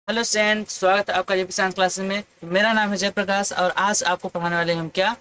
Hello student, स्वागत है आपका जेपी साइंस क्लासेस में। मेरा नाम है जयप्रकाश और आज आपको पढ़ाने वाले हैं हम क्या,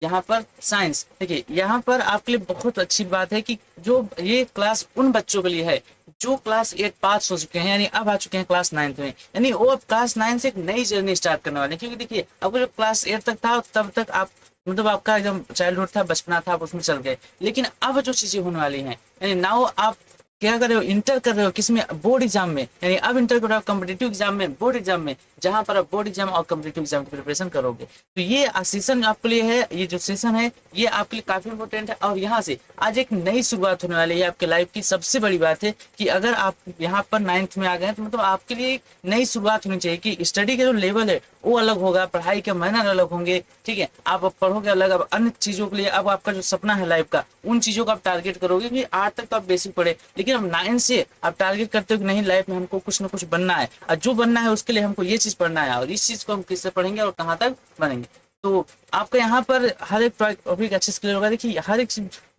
यहाँ पर साइंस। देखिए, यहाँ पर आपके लिए बहुत अच्छी बात है कि जो ये क्लास उन बच्चों के लिए है जो क्लास 8 पास हो चुके हैं, यानी अब आ चुके हैं क्लास 9 में। यानी वो अब क्लास 9 से एक नई जर्नी स्टार्ट करने वाले हैं। क्योंकि देखिए, आपको जो क्लास 8 तक था तब तक आप मतलब आपका एकदम चाइल्डहुड था, बचपना था, आप उसमें चल गए। लेकिन अब जो चीजें होने वाली हैं, यानी नाउ आप क्या कर रहे हो, इंटर कर रहे हो किसमें, बोर्ड एग्जाम में। यानी अब इंटर कर रहे हो कॉम्पिटेटिव एग्जाम में, बोर्ड एग्जाम में, जहां पर आप बोर्ड एग्जाम और कॉम्पिटेटिव एग्जाम की प्रिपरेशन करोगे। तो ये सेशन आपके लिए है, ये जो सेशन है ये आपके लिए काफी इंपॉर्टेंट है। और यहाँ से आज एक नई शुरुआत होने वाली है आपके लाइफ की। सबसे बड़ी बात है कि अगर आप यहाँ पर 9th में आ गए तो मतलब आपके लिए एक नई शुरुआत होनी चाहिए कि स्टडी का जो लेवल है वो अलग होगा, पढ़ाई के मेहनत अलग होंगे। ठीक है, आप अब पढ़ोगे अलग, अब अन्य चीजों के लिए अब आपका जो सपना है लाइफ का, उन चीजों का आप टारगेट करोगे। कि 8 तक तो आप बेसिक पढ़े, लेकिन अब 9 से आप टारगेट करते हो कि नहीं, लाइफ में हमको कुछ ना कुछ बनना है, और जो बनना है उसके लिए हमको ये चीज पढ़ना है, और इस चीज को हम किससे पढ़ेंगे और कहाँ तक बनेंगे। तो आपका यहाँ पर हर एक टॉपिक अच्छे से क्लियर होगा। देखिए, हर एक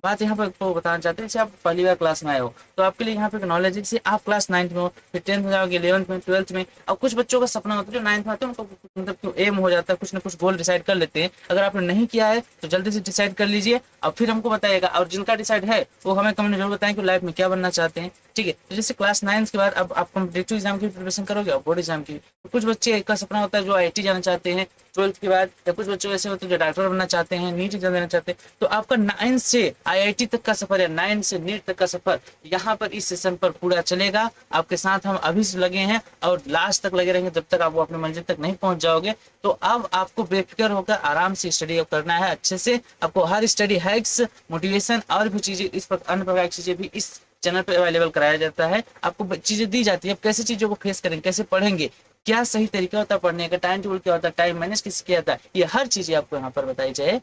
बात यहाँ पर आपको बताना चाहते हैं। जैसे आप पहली बार क्लास में आए हो तो आपके लिए यहाँ पे नॉलेज है। जैसे आप क्लास 9th में हो, फिर 10th में जाओगे, 11th में, 12th में। और कुछ बच्चों का सपना होता है जो 9th में आते हैं, उनको मतलब एम हो जाता है, कुछ ना कुछ गोल डिसाइड कर लेते हैं। अगर आपने नहीं किया है तो जल्दी से डिसाइड कर लीजिए और फिर हमको बताइएगा। और जिनका डिसाइड है वो हमें कमेंट जरूर बताएं कि लाइफ में क्या बनना चाहते हैं। ठीक है, तो जैसे क्लास 9 के बाद अब आप कॉम्पिटेटिव एग्जाम की प्रिपरेशन करोगे और बोर्ड एग्जाम की। तो कुछ बच्चे का सपना होता है जो आईआईटी जाना चाहते हैं 12th के बाद, या कुछ बच्चे ऐसे होते हैं जो डॉक्टर बनना चाहते हैं, नीट एग्जाम देना चाहते हैं। तो आपका 9 से आईआईटी तक का सफर है, 9 से नीट तक का सफर यहाँ पर इस सेशन पर पूरा चलेगा। आपके साथ हम अभी से लगे हैं और लास्ट तक लगे रहेंगे जब तक आप अपने मंजिल तक नहीं पहुंच जाओगे। तो अब आपको बेफिक्र होकर आराम से स्टडी करना है अच्छे से। आपको हर स्टडी हैक्स, मोटिवेशन और भी चीजें, इस अन्य प्रकार की चीजें भी इस चैनल पे अवेलेबल कराया जाता है। आपको चीजें दी जाती है, अब कैसे चीजों को फेस करेंगे, कैसे पढ़ेंगे, क्या सही तरीका होता है पढ़ने का, टाइम टेबल क्या होता है, टाइम मैनेज किस किया जाता है, ये हर चीजें आपको यहाँ पर बताई जाए।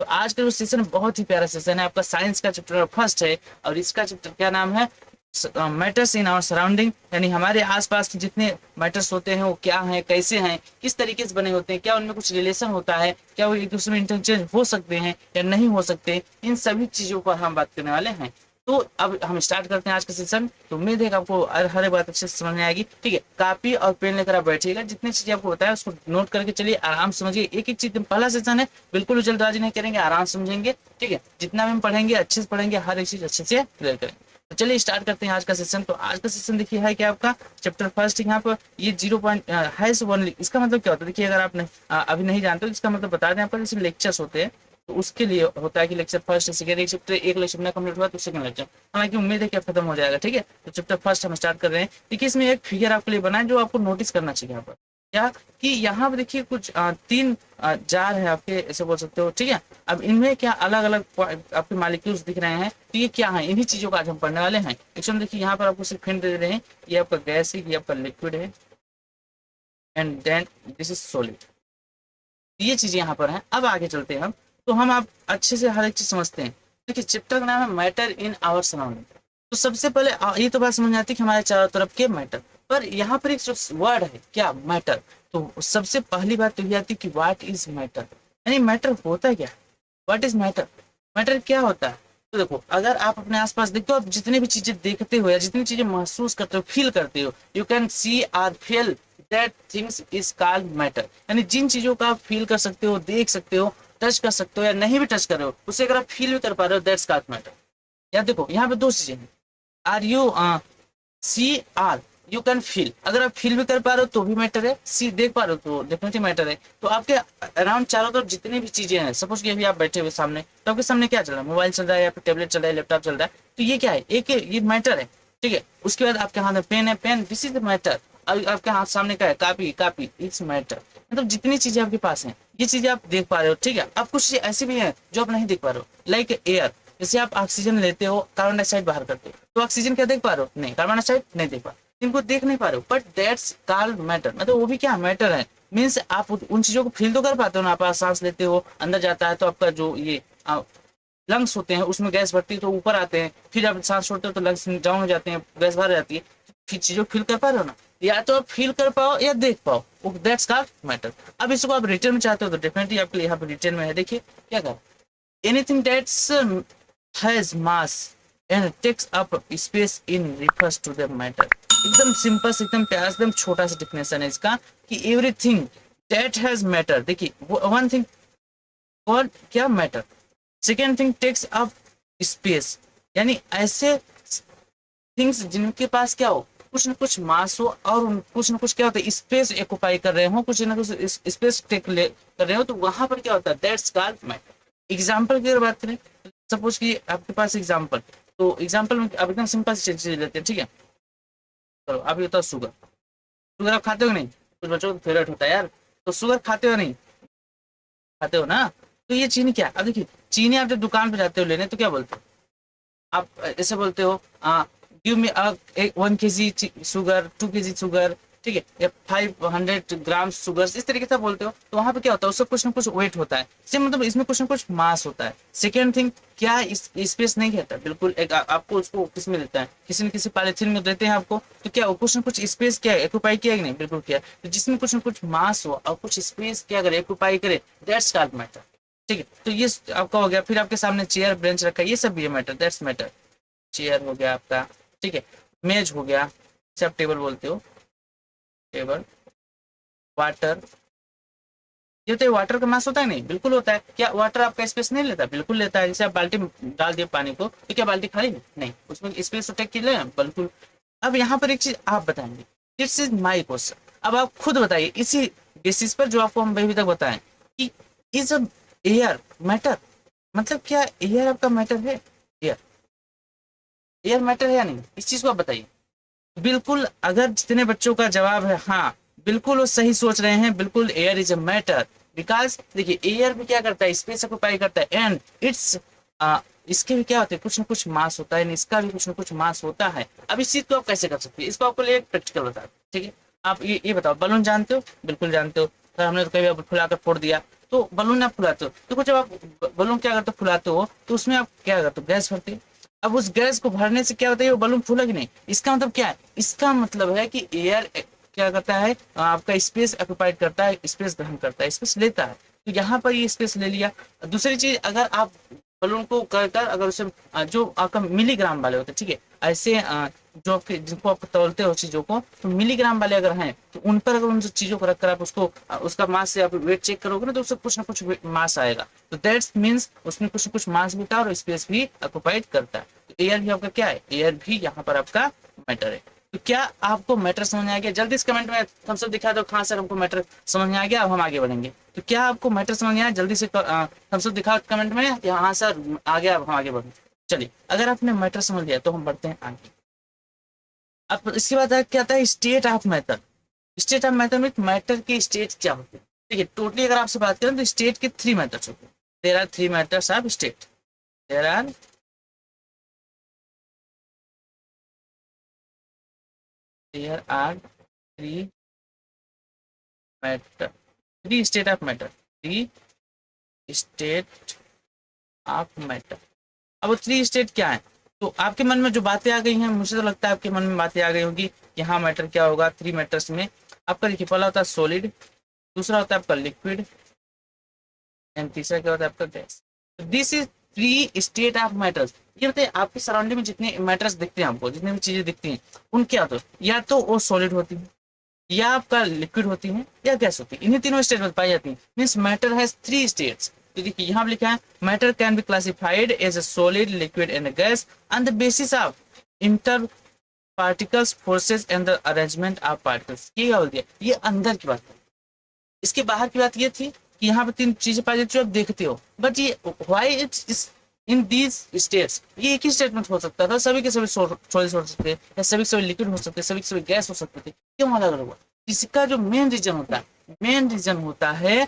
तो आज का जो सेशन बहुत ही प्यारा सेशन है, आपका साइंस का चैप्टर फर्स्ट है। और इसका चैप्टर क्या नाम है, मैटर्स इन आवर सराउंडिंग। यानी हमारे आसपास के जितने मैटर्स होते हैं वो क्या हैं, कैसे हैं, किस तरीके से बने होते हैं, क्या उनमें कुछ रिलेशन होता है, क्या वो एक दूसरे में इंटरचेंज हो सकते हैं या नहीं हो सकते, इन सभी चीजों पर हम बात करने वाले हैं। तो अब हम स्टार्ट करते हैं आज का सेशन। तो उम्मीद है कि आपको हर एक बात अच्छे से समझ में आएगी। ठीक है, कॉपी और पेन लेकर आप बैठिएगा, जितनी चीजें आपको बताया उसको नोट करके चलिए, आराम से समझिए। एक एक चीज, पहला सेशन है, बिल्कुल जल्दबाजी नहीं करेंगे, आराम से समझेंगे। ठीक है, जितना भी हम पढ़ेंगे अच्छे से पढ़ेंगे, हर एक चीज अच्छे से क्लियर करेंगे। तो चलिए स्टार्ट करते हैं आज का सेशन। तो आज का सेशन देखिए है कि आपका चैप्टर फर्स्ट यहाँ पर ये 0 पॉइंट है वन। इसका मतलब क्या होता है, देखिए अगर आप अभी नहीं जानते तो इसका मतलब बता दें आपका। जैसे लेक्चर्स होते हैं तो उसके लिए होता है कि लेक्चर फर्स्ट सेकंड, एक चैप्टर, एक लेक्चर में कंप्लीट हुआ तो सेकंड लेक्चर। हालांकि उम्मीद है कि अब खत्म हो जाएगा। ठीक है, तो चैप्टर फर्स्ट हम स्टार्ट कर रहे हैं। देखिए, इसमें एक फिगर आपके लिए बना है जो आपको नोटिस करना चाहिए यहाँ पर। क्या कि यहाँ पर देखिए कुछ 3 जार है आपके, ऐसे बोल सकते हो। ठीक है, अब इनमें क्या अलग अलग आपके मालिक्यूल्स दिख रहे हैं, तो ये क्या है, इन्हीं चीजों का आज हम पढ़ने वाले हैं। एक्चुअली देखिए यहाँ पर आपको सिर्फ हिंट दे रहे हैं, ये आपका गैस है, ये आपका लिक्विड है, and then this is solid. ये चीजें यहाँ पर हैं। अब आगे चलते हैं हम, तो हम आप अच्छे से हर एक चीज समझते हैं। देखिए, चैप्टर का नाम है मैटर इन आवर सराउंडिंग। तो सबसे पहले ये तो बात समझ में आती है कि हमारे चारों तरफ के मैटर, पर यहाँ पर एक जो वर्ड है क्या, मैटर। तो सबसे पहली बात तो ये आती है कि व्हाट इज मैटर, यानी मैटर होता है क्या, व्हाट इज मैटर, मैटर क्या होता है। तो देखो, अगर आप अपने आसपास देखते हो, आप जितनी भी चीजें देखते हो या जितनी चीजें महसूस करते हो, फील करते हो, you can see or feel that things is called matter. यानी जिन चीजों का आप फील कर सकते हो, देख सकते हो, टच कर सकते हो, या नहीं भी टच कर रहे हो, उसे अगर आप फील भी कर पा रहे हो, दैट्स कॉल्ड मैटर। या देखो यहाँ पे 2 चीजें हैं, or you see or, you can feel. अगर आप फील भी कर पा रहे हो तो भी मैटर है, सी देख पा रहे हो तो डेफिनेटली मैटर है। तो आपके अराउंड चारों तरफ जितनी भी चीजें हैं, सपोज कि अभी आप बैठे हुए सामने, तो आपके सामने क्या चल रहा है, मोबाइल चल रहा है या फिर टेबलेट चल रहा है, लैपटॉप चल रहा है, तो ये क्या है, एक ये मैटर है। ठीक है, उसके बाद आपके हाथ में पेन है, pen, this is the matter. आपके हाथ सामने क्या है, कापी, कापी, इट्स मैटर। मतलब जितनी चीजें आपके पास हैं, ये चीजें आप देख पा रहे हो। ठीक है, अब कुछ चीजें ऐसी भी हैं जो आप नहीं देख पा रहे हो, लाइक एयर। जैसे आप ऑक्सीजन लेते हो, कार्बन डाइऑक्साइड बाहर करते हो, तो ऑक्सीजन क्या देख पा रहे हो, नहीं, कार्बन डाइऑक्साइड नहीं देख पा रहे, इनको देख नहीं पा रहे हो, बट दैट्स कॉल्ड मैटर। मतलब वो भी क्या मैटर है, मीन्स आप उन चीजों को फील तो कर पाते हो ना। आप सांस लेते हो, अंदर जाता है तो आपका जो ये लंग्स होते हैं उसमें गैस भरती है तो ऊपर आते हैं, फिर आप सांस छोड़ते हो तो लंग्स डाउन हो जाते हैं, गैस बाहर जाती है। फिर चीजों फील कर पा रहे हो ना, या तो आप फील कर पाओ या देख पाओ, दैट्स कॉल्ड मैटर। अब इसको आप रिटर्न में चाहते हो तो डेफिनेटली आपके लिए यहाँ पे रिटर्न में है। देखिए क्या कहा, anything that has mass and takes up space in refers to the matter। एकदम सिंपल से, एकदम प्यारा, एकदम छोटा सा डिफिनेशन है इसका कि एवरीथिंग दैट हैज मैटर। देखिए वन थिंग और क्या matter, second thing takes up space, यानी ऐसे थिंग्स जिनके पास क्या हो, कुछ ना कुछ मास हो और कुछ ना कुछ क्या होता है स्पेस ऑक्युपाई कर रहे हो, कुछ ना कुछ स्पेस टेक ले कर रहे हो, तो वहां पर क्या होता है दैट्स कॉल्ड मैटर। एग्जाम्पल की अगर बात करें, सपोज कि आपके पास एग्जाम्पल, तो एग्जाम्पल में अब एकदम सिंपल सी चीज लेते हैं, ठीक है। चलो आप ये बताओ, शुगर, शुगर आप खाते हो नहीं? कुछ बच्चों का फेवरेट होता है यार, तो शुगर खाते हो नहीं? खाते हो ना। तो ये चीनी क्या, अब देखिए चीनी आप जब दुकान पे जाते हो लेने तो क्या बोलते हो आप, ऐसे बोलते हो give me 1 kg sugar, 2 kg sugar, ठीक है, या 500 ग्राम शुगर, इस तरीके से बोलते हो। तो वहां पे क्या होता है, उसका कुछ ना कुछ वेट होता है, इससे मतलब इसमें कुछ ना कुछ मास होता है। सेकेंड थिंग क्या, इस स्पेस नहीं कहता बिल्कुल, एक आपको उसको किस में देता है, किसी न किसी पॉलिथीन में देते हैं आपको, तो क्या वो कुछ ना कुछ स्पेस क्या है एक्यूपाई किया कि नहीं, बिल्कुल किया। तो जिसमें कुछ ना कुछ मास हो और कुछ स्पेस क्या करे एक्यूपाई करे, दैट्स कॉल्ड मैटर, ठीक है। तो ये आपका हो गया। फिर आपके सामने चेयर बेंच रखा है, ये सब भी है मैटर, दैट्स मैटर। चेयर हो गया आपका, ठीक है, मेज हो गया, इसे आप टेबल बोलते हो, टेबल, वाटर, ये होता है वाटर का मास होता है नहीं, बिल्कुल होता है। क्या वाटर आपका स्पेस नहीं लेता? बिल्कुल लेता है। जैसे आप बाल्टी में डाल दिए पानी को, तो क्या बाल्टी खाली नहीं, उसमें स्पेस टेक के लिए बिल्कुल। अब यहाँ पर एक चीज आप बताएंगे, दिस इज माई क्वेश्चन, अब आप खुद बताइए इसी बेसिस पर जो आपको हम अभी तक बताएं कि इज एयर मैटर, मतलब क्या एयर आपका मैटर है? एयर, एयर मैटर है या नहीं, इस चीज को आप बताइए। बिल्कुल, अगर जितने बच्चों का जवाब है हाँ, बिल्कुल वो सही सोच रहे हैं, बिल्कुल air is a matter. Because देखिए एयर भी क्या करता है, स्पेस ऑक्युपाई करता है, एंड इट्स इसके भी क्या होते हैं, कुछ ना कुछ मास होता है, इसका भी कुछ ना कुछ मास होता है। अब इस चीज को आप कैसे कर सकते हैं, इसको आपको लिए प्रैक्टिकल बता दें, ठीक है। आप ये बताओ, बलून जानते हो? बिल्कुल जानते हो, सर हमने तो कभी अब फुलाकर फोड़ दिया। तो बलून आप फुलाते हो, देखो जब आप बलून क्या करते हो फुलाते हो, तो उसमें आप क्या करते हो, गैस भरते हो। अब उस गैस को भरने से क्या होता है, वो बलून फूला कि नहीं, इसका मतलब क्या है, इसका मतलब है कि एयर क्या करता है, आपका स्पेस ऑक्युपाइड करता है, स्पेस ग्रहण करता है, स्पेस लेता है। तो यहाँ पर ये स्पेस ले लिया। दूसरी चीज, अगर आप बलून को कर अगर उसे जो आपका मिलीग्राम वाले होते हैं, ठीक है, ऐसे जो आपके जिनको आप तौलते हो चीजों को, तो मिलीग्राम वाले अगर हैं, तो उन पर अगर उन चीजों को रखकर आप उसको उसका मास से आप वेट चेक करोगे ना, तो उससे कुछ ना कुछ मास आएगा। तो दैट्स मीन्स उसमें कुछ ना कुछ मास भी होता है और स्पेस भी ऑक्युपाइड करता है। तो एयर भी आपका क्या है, एयर भी यहाँ पर आपका मैटर है। तो क्या आपको मैटर समझ में आ गया? जल्दी से कमेंट में हम सब दिखा दो, हाँ सर हमको मैटर समझ में आ गया, अब हम आगे बढ़ेंगे। तो क्या आपको मैटर समझ में आया? जल्दी से हम सब दिखाओ कमेंट में कि हाँ सर आ गया, अब हम आगे बढ़ेंगे। चलिए, अगर आपने मैटर समझ लिया तो हम बढ़ते हैं आगे। अब इसके बाद क्या आता है, state of matter. State of matter में मैटर की स्टेट क्या होती है? देखिए टोटली अगर आपसे बात करें तो स्टेट के 3 मैटर्स होते हैं। There are 3 matters of state, there are there are 3 matter, 3 state of matter, 3 state of matter. अब वो 3 स्टेट क्या है? तो आपके मन में जो बातें आ गई हैं, मुझे तो लगता है आपके मन में बातें आ गई होंगी कि हाँ मैटर क्या होगा। 3 मैटर्स में आपका देखिए, पहला होता है सॉलिड, दूसरा होता है आपका लिक्विड, एंड तीसरा क्या होता है आपका gas. This is 3 state of matters. ये बताइए आपके सराउंडिंग में जितने मैटर्स दिखते हैं आपको, जितने भी चीजें दिखती हैं, उनके या तो वो सॉलिड होती है, या आपका लिक्विड होती है, या गैस होती है। इन्हीं तीनों स्टेट में पाई जाती है। Means matter has 3 states. तो देखिए यहाँ लिखा है matter can be classified as a solid, liquid and gas on the basis of inter particles forces and the arrangement of particles. ये क्या बोल दिया, ये अंदर की बात है। इसके बाहर की बात ये थी कि यहाँ पे 3 चीजें पाई जाती है, आप देखते हो, बट ये why it's in these states, ये एक ही स्टेटमेंट हो सकता था, सभी के सभी सॉलिड हो सकते हैं, या सभी के सभी लिक्विड हो सकते हैं, सभी के सभी गैस हो सकते थे, क्यों अलग अलग हुआ? इसका जो मेन रीजन होता है, मेन रीजन होता है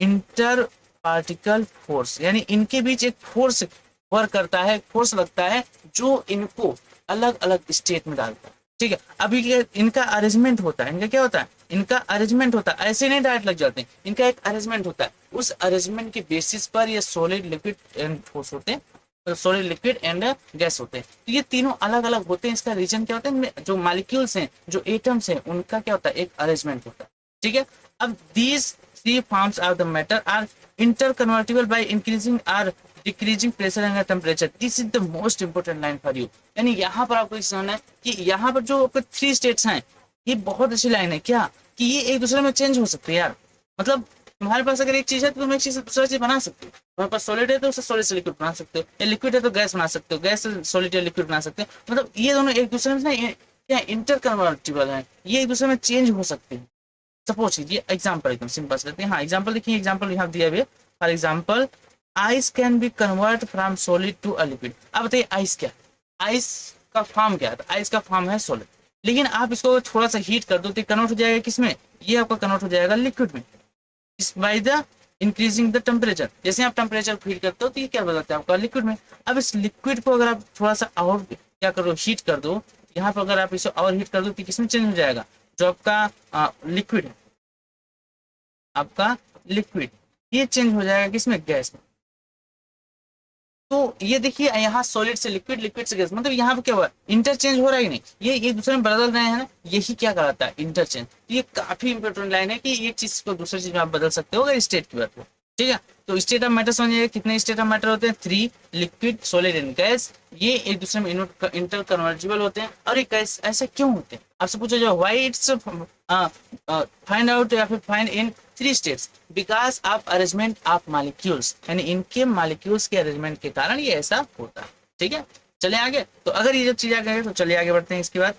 इंटर पार्टिकल फोर्स, यानी इनके बीच एक फोर्स वर्क करता है, फोर्स लगता है, जो इनको अलग अलग स्टेट में डालता है, ठीक है। अभी इनका अरेंजमेंट होता है, इनका क्या होता है, इनका अरेंजमेंट होता है, ऐसे नहीं डायरेक्ट लग जाते हैं, इनका एक अरेंजमेंट होता है। उस अरेंजमेंट के बेसिस पर ये सॉलिड, लिक्विड एंड ठोस होते हैं, सॉलिड, लिक्विड एंड गैस होते हैं। तो ये तीनों अलग अलग होते हैं। इसका रीजन क्या होता है, जो मॉलिक्यूल्स हैं, जो एटम्स हैं, उनका क्या होता है, एक अरेंजमेंट होता है, ठीक है। अब these 3 forms of the matter are interconvertible by increasing or decreasing pressure and temperature, this is the most important line for you. यानी यहाँ पर आपको समझना है कि यहाँ पर जो आपके 3 स्टेट्स हैं, ये बहुत अच्छी लाइन है। क्या कि ये एक दूसरे में चेंज हो सकते हैं यार। मतलब तुम्हारे पास अगर एक चीज है तो तुम एक चीज से दूसरा चीज बना सकते हो। तुम्हारे पास सॉलिड है तो उससे सॉलिड से लिक्विड बना सकते हो, या लिक्विड है तो गैस बना सकते हो, गैस से सॉलिड या लिक्विड बना सकते हो। मतलब ये दोनों एक दूसरे में ना क्या इंटर कन्वर्टिबल है, ये एक दूसरे में चेंज हो सकते हैं। सपोज कीजिए एग्जाम्पल एकदम सिंपल से लेते हैं। हाँ एग्जाम्पल देखिए, एग्जाम्पल यहाँ दिया हुआ है। For example ice can be convert from solid to a liquid. अब बताइए आइस क्या, आइस का फॉर्म क्या है? आइस का फॉर्म है सॉलिड, लेकिन आप इसको थोड़ा सा हीट कर दो तो कन्वर्ट हो जाएगा किसमें? ये आपका कन्वर्ट हो जाएगा लिक्विड में, इस by the increasing the temperature. जैसे आप टेम्परेचर हीट करते हो तो ये क्या बदलता है आपका लिक्विड में। अब इस लिक्विड को अगर आप थोड़ा सा और क्या करो, हीट कर दो, यहाँ पर अगर आप इसे और हीट कर दो तो किसमें चेंज हो जाएगा? जो आपका लिक्विड है, आपका लिक्विड, ये चेंज हो जाएगा किसमें? गैस में। तो ये देखिए यहाँ सॉलिड से लिक्विड, लिक्विड से गैस, मतलब यहाँ पे क्या हुआ? इंटरचेंज हो रहा है कि नहीं? ये एक दूसरे में बदल रहे हैं ना, यही क्या कहलाता है? इंटरचेंज। ये काफी इंपॉर्टेंट लाइन है कि एक चीज को दूसरी चीज में आप बदल सकते हो अगर स्टेट की बात हो। ठीक है, तो स्टेट ऑफ मैटर समझिए, कितने स्टेट ऑफ मैटर होते हैं? 3, लिक्विड, सॉलिड एंड गैस। ये एक दूसरे में इंटर कन्वर्जिबल होते हैं। और ये ऐसा क्यों होते हैं? आपसे पूछा जाए व्हाई इट्स फाइंड आउट या फिर find in 3 states, because of arrangement of molecules, यानी इनके मॉलिक्यूल्स के अरेंजमेंट के कारण ये ऐसा होता है। ठीक है, चले आगे। तो अगर ये जब चीज आ गई तो चलिए आगे बढ़ते हैं। इसके बाद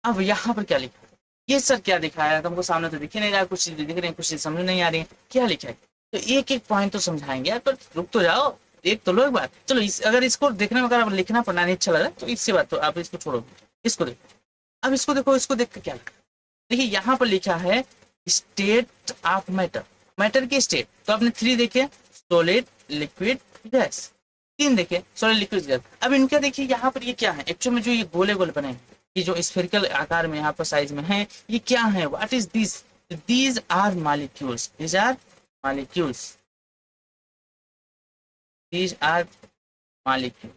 अब यहाँ पर क्या लिखा है? ये सर क्या दिखाया है? तुमको सामने तो दिख ही नहीं रहा, कुछ चीजें दिख रही है, कुछ चीज समझ नहीं आ रही है, क्या लिखा है? तो एक एक पॉइंट तो समझाएंगे यार, पर रुक तो जाओ, देख तो लो एक बार। चलो अगर इसको देखने में अगर लिखना पढ़ना नहीं अच्छा लग रहा है तो इससे बात, तो आप इसको छोड़ो, इसको देखो। अब इसको देखो, इसको देख के क्या लिखा? देखिए यहाँ पर लिखा है स्टेट ऑफ मैटर, मैटर की स्टेट। तो आपने 3 देखे, सॉलिड, लिक्विड, गैस। 3 देखे, सॉलिड, लिक्विड, गैस। अब इनका देखिए यहाँ पर ये क्या है एक्चुअल में, जो ये गोले गोले बने हैं, ये जो स्फेरिकल आकार में यहाँ पर साइज में है, ये क्या है? What is this? These are molecules, these are molecules, these are molecule.